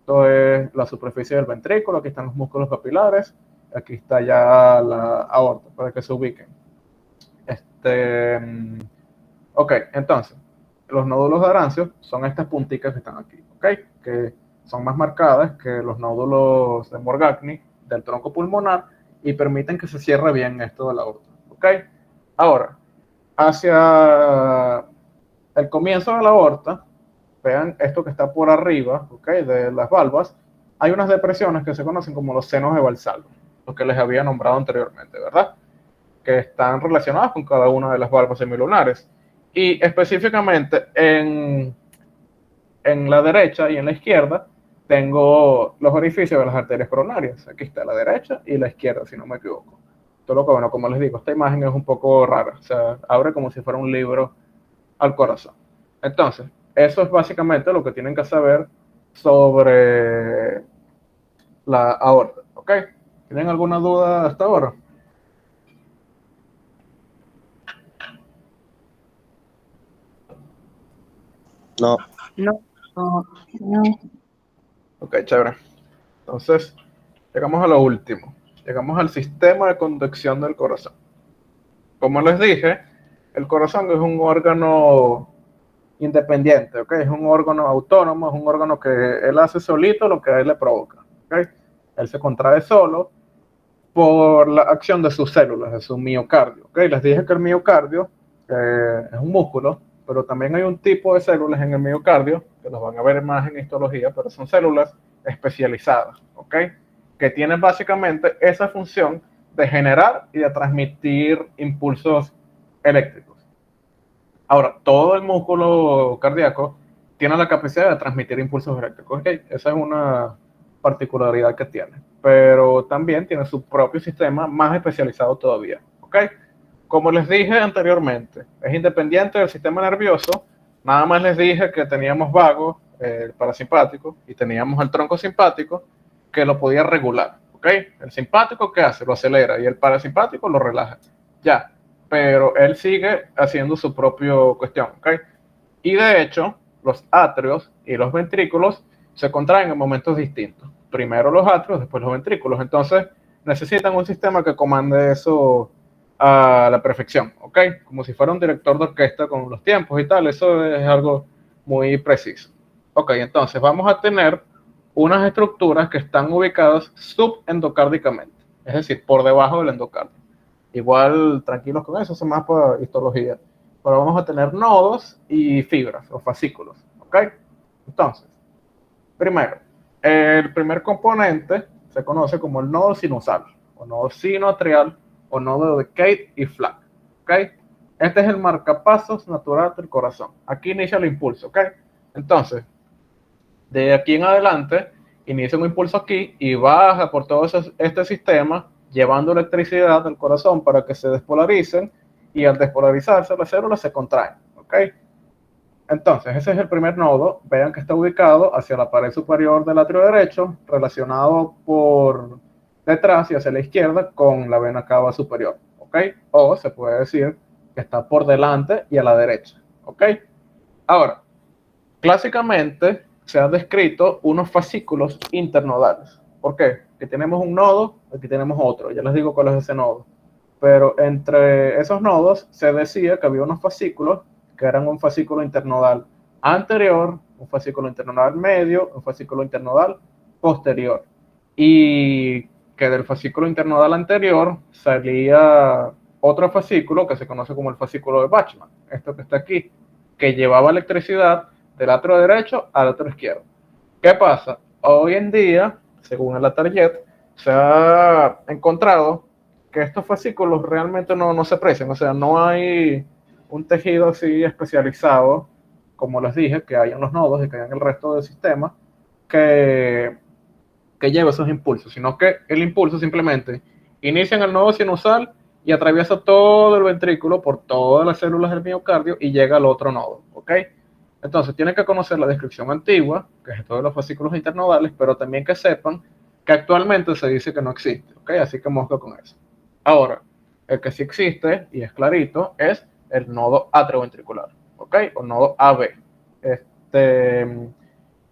Esto es la superficie del ventrículo, aquí están los músculos papilares, aquí está ya la aorta, para que se ubiquen. Ok, entonces, los nódulos de Arancio son estas punticas que están aquí, ¿ok? Que son más marcadas que los nódulos de Morgagni del tronco pulmonar y permiten que se cierre bien esto de la aorta, ¿ok? Ahora, hacia el comienzo de la aorta, vean esto que está por arriba, ¿ok? De las valvas, hay unas depresiones que se conocen como los senos de Valsalva, los que les había nombrado anteriormente, ¿verdad? Que están relacionadas con cada una de las valvas semilunares. Y específicamente en la derecha y en la izquierda tengo los orificios de las arterias coronarias. Aquí está la derecha y la izquierda, si no me equivoco. Todo lo que, bueno, como les digo, esta imagen es un poco rara. O sea, abre como si fuera un libro al corazón. Entonces, eso es básicamente lo que tienen que saber sobre la aorta, ¿ok? ¿Tienen alguna duda hasta ahora? No. No, no, no. Ok, chévere. Entonces, llegamos a lo último. Llegamos al sistema de conducción del corazón. Como les dije, el corazón es un órgano independiente, ¿ok? Es un órgano autónomo, es un órgano que él hace solito lo que a él le provoca, ¿ok? Él se contrae solo por la acción de sus células, de su miocardio, ¿ok? Les dije que el miocardio es un músculo, pero también hay un tipo de células en el miocardio, que los van a ver más en histología, pero son células especializadas, ¿ok? Que tienen básicamente esa función de generar y de transmitir impulsos eléctricos. Ahora, todo el músculo cardíaco tiene la capacidad de transmitir impulsos eléctricos, ¿ok? Esa es una particularidad que tiene, pero también tiene su propio sistema más especializado todavía, ¿ok? Como les dije anteriormente, es independiente del sistema nervioso. Nada más les dije que teníamos vago, el parasimpático, y teníamos el tronco simpático que lo podía regular, ¿ok? El simpático, ¿qué hace? Lo acelera, y el parasimpático lo relaja. Ya, pero él sigue haciendo su propia cuestión, ¿ok? Y de hecho, los atrios y los ventrículos se contraen en momentos distintos. Primero los atrios, después los ventrículos. Entonces, necesitan un sistema que comande eso a la perfección, ¿ok? Como si fuera un director de orquesta con los tiempos y tal. Eso es algo muy preciso. Ok, entonces vamos a tener unas estructuras que están ubicadas subendocárdicamente, es decir, por debajo del endocardio. Igual, tranquilos con eso, es más para histología. Pero vamos a tener nodos y fibras o fascículos, ¿ok? Entonces, primero, el primer componente se conoce como el nodo sinusal, o nodo sinoatrial, o nodo de Kate y Flack, ¿ok? Este es el marcapasos natural del corazón. Aquí inicia el impulso, ¿ok? Entonces, de aquí en adelante, inicia un impulso aquí y baja por todo este sistema, llevando electricidad al corazón para que se despolaricen, y al despolarizarse las células se contraen, ¿ok? Entonces, ese es el primer nodo. Vean que está ubicado hacia la pared superior del atrio derecho, relacionado por detrás y hacia la izquierda con la vena cava superior, ¿ok? O se puede decir que está por delante y a la derecha, ¿ok? Ahora, clásicamente se han descrito unos fascículos internodales. ¿Por qué? Que tenemos un nodo, aquí tenemos otro. Ya les digo cuál es ese nodo. Pero entre esos nodos se decía que había unos fascículos que eran un fascículo internodal anterior, un fascículo internodal medio, un fascículo internodal posterior. Y que del fascículo internodal anterior salía otro fascículo que se conoce como el fascículo de Bachmann, esto que está aquí, que llevaba electricidad del atrio derecho al atrio izquierdo. ¿Qué pasa? Hoy en día, según el Atarjet, se ha encontrado que estos fascículos realmente no se aprecian, o sea, no hay un tejido así especializado, como les dije, que hay en los nodos y que hay en el resto del sistema, que, que lleve esos impulsos, sino que el impulso simplemente inicia en el nodo sinusal y atraviesa todo el ventrículo por todas las células del miocardio y llega al otro nodo, ¿ok? Entonces tienen que conocer la descripción antigua, que es esto de los fascículos internodales, pero también que sepan que actualmente se dice que no existe, ¿ok? Así que mosca con eso. Ahora, el que sí existe, y es clarito, es el nodo atrioventricular, ¿ok? O nodo AB. Este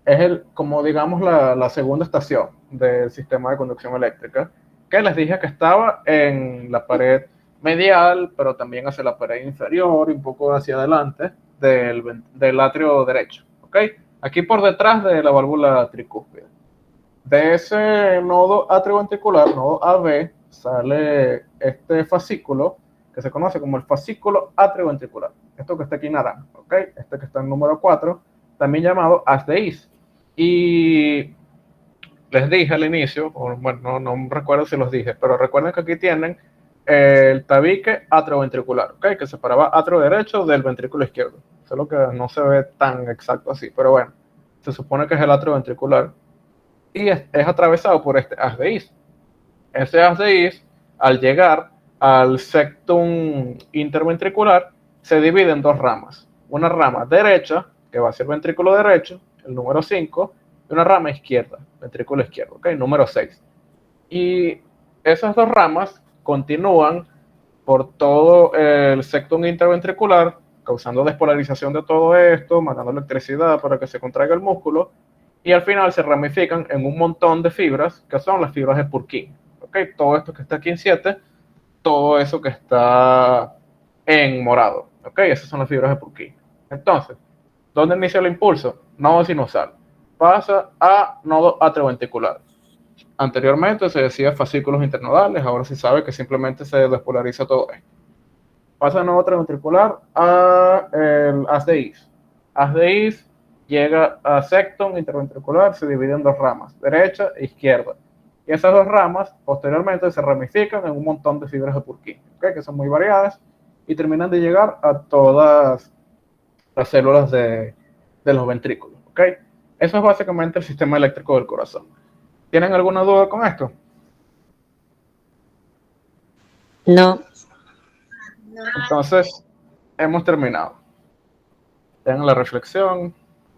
es como digamos, la segunda estación del sistema de conducción eléctrica, que les dije que estaba en la pared medial, pero también hacia la pared inferior y un poco hacia adelante del atrio derecho, ¿ok? Aquí por detrás de la válvula tricúspide. De ese nodo atrioventricular, nodo AB, sale este fascículo que se conoce como el fascículo atrioventricular. Esto que está aquí naranja, ¿ok? Este que está en número 4, también llamado haz de Is. Y les dije al inicio, o bueno, no recuerdo si los dije, pero recuerden que aquí tienen el tabique atrioventricular, ¿ok? Que separaba atrio derecho del ventrículo izquierdo. Solo que no se ve tan exacto así, pero bueno, se supone que es el atrioventricular y es atravesado por este haz de Is. Ese haz de Is, al llegar al septum interventricular, se divide en dos ramas. Una rama derecha, que va hacia el ventrículo derecho, el número 5, y una rama izquierda, ventrículo izquierdo, ¿ok? Número 6. Y esas dos ramas continúan por todo el septum interventricular, causando despolarización de todo esto, mandando electricidad para que se contraiga el músculo, y al final se ramifican en un montón de fibras, que son las fibras de Purkinje. ¿Ok? Todo esto que está aquí en 7, todo eso que está en morado. ¿Ok? Esas son las fibras de Purkinje. Entonces, ¿dónde inicia el impulso? Nodo sinusal. Pasa a nodo atrioventricular. Anteriormente se decía fascículos internodales, ahora se sabe que simplemente se despolariza todo esto. Pasa de nodo atrioventricular a el haz de Is. Haz de Is llega a septum interventricular, se divide en dos ramas, derecha e izquierda. Y esas dos ramas posteriormente se ramifican en un montón de fibras de Purkinje, ¿okay? Que son muy variadas y terminan de llegar a todas las células de los ventrículos. ¿Okay? Eso es básicamente el sistema eléctrico del corazón. ¿Tienen alguna duda con esto? No. Entonces, hemos terminado. Tengan la reflexión,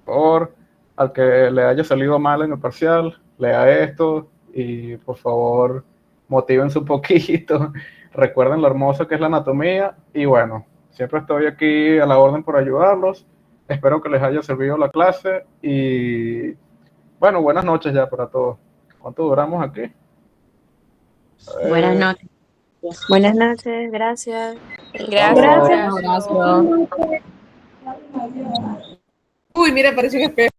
por favor, al que le haya salido mal en el parcial, lea esto y por favor motívense un poquito, recuerden lo hermoso que es la anatomía y bueno, siempre estoy aquí a la orden por ayudarlos, espero que les haya servido la clase y bueno, buenas noches ya para todos. ¿Cuánto duramos aquí? Buenas noches. Buenas noches, gracias. Gracias. Gracias. Abrazo. Uy, mira, parece un espejo.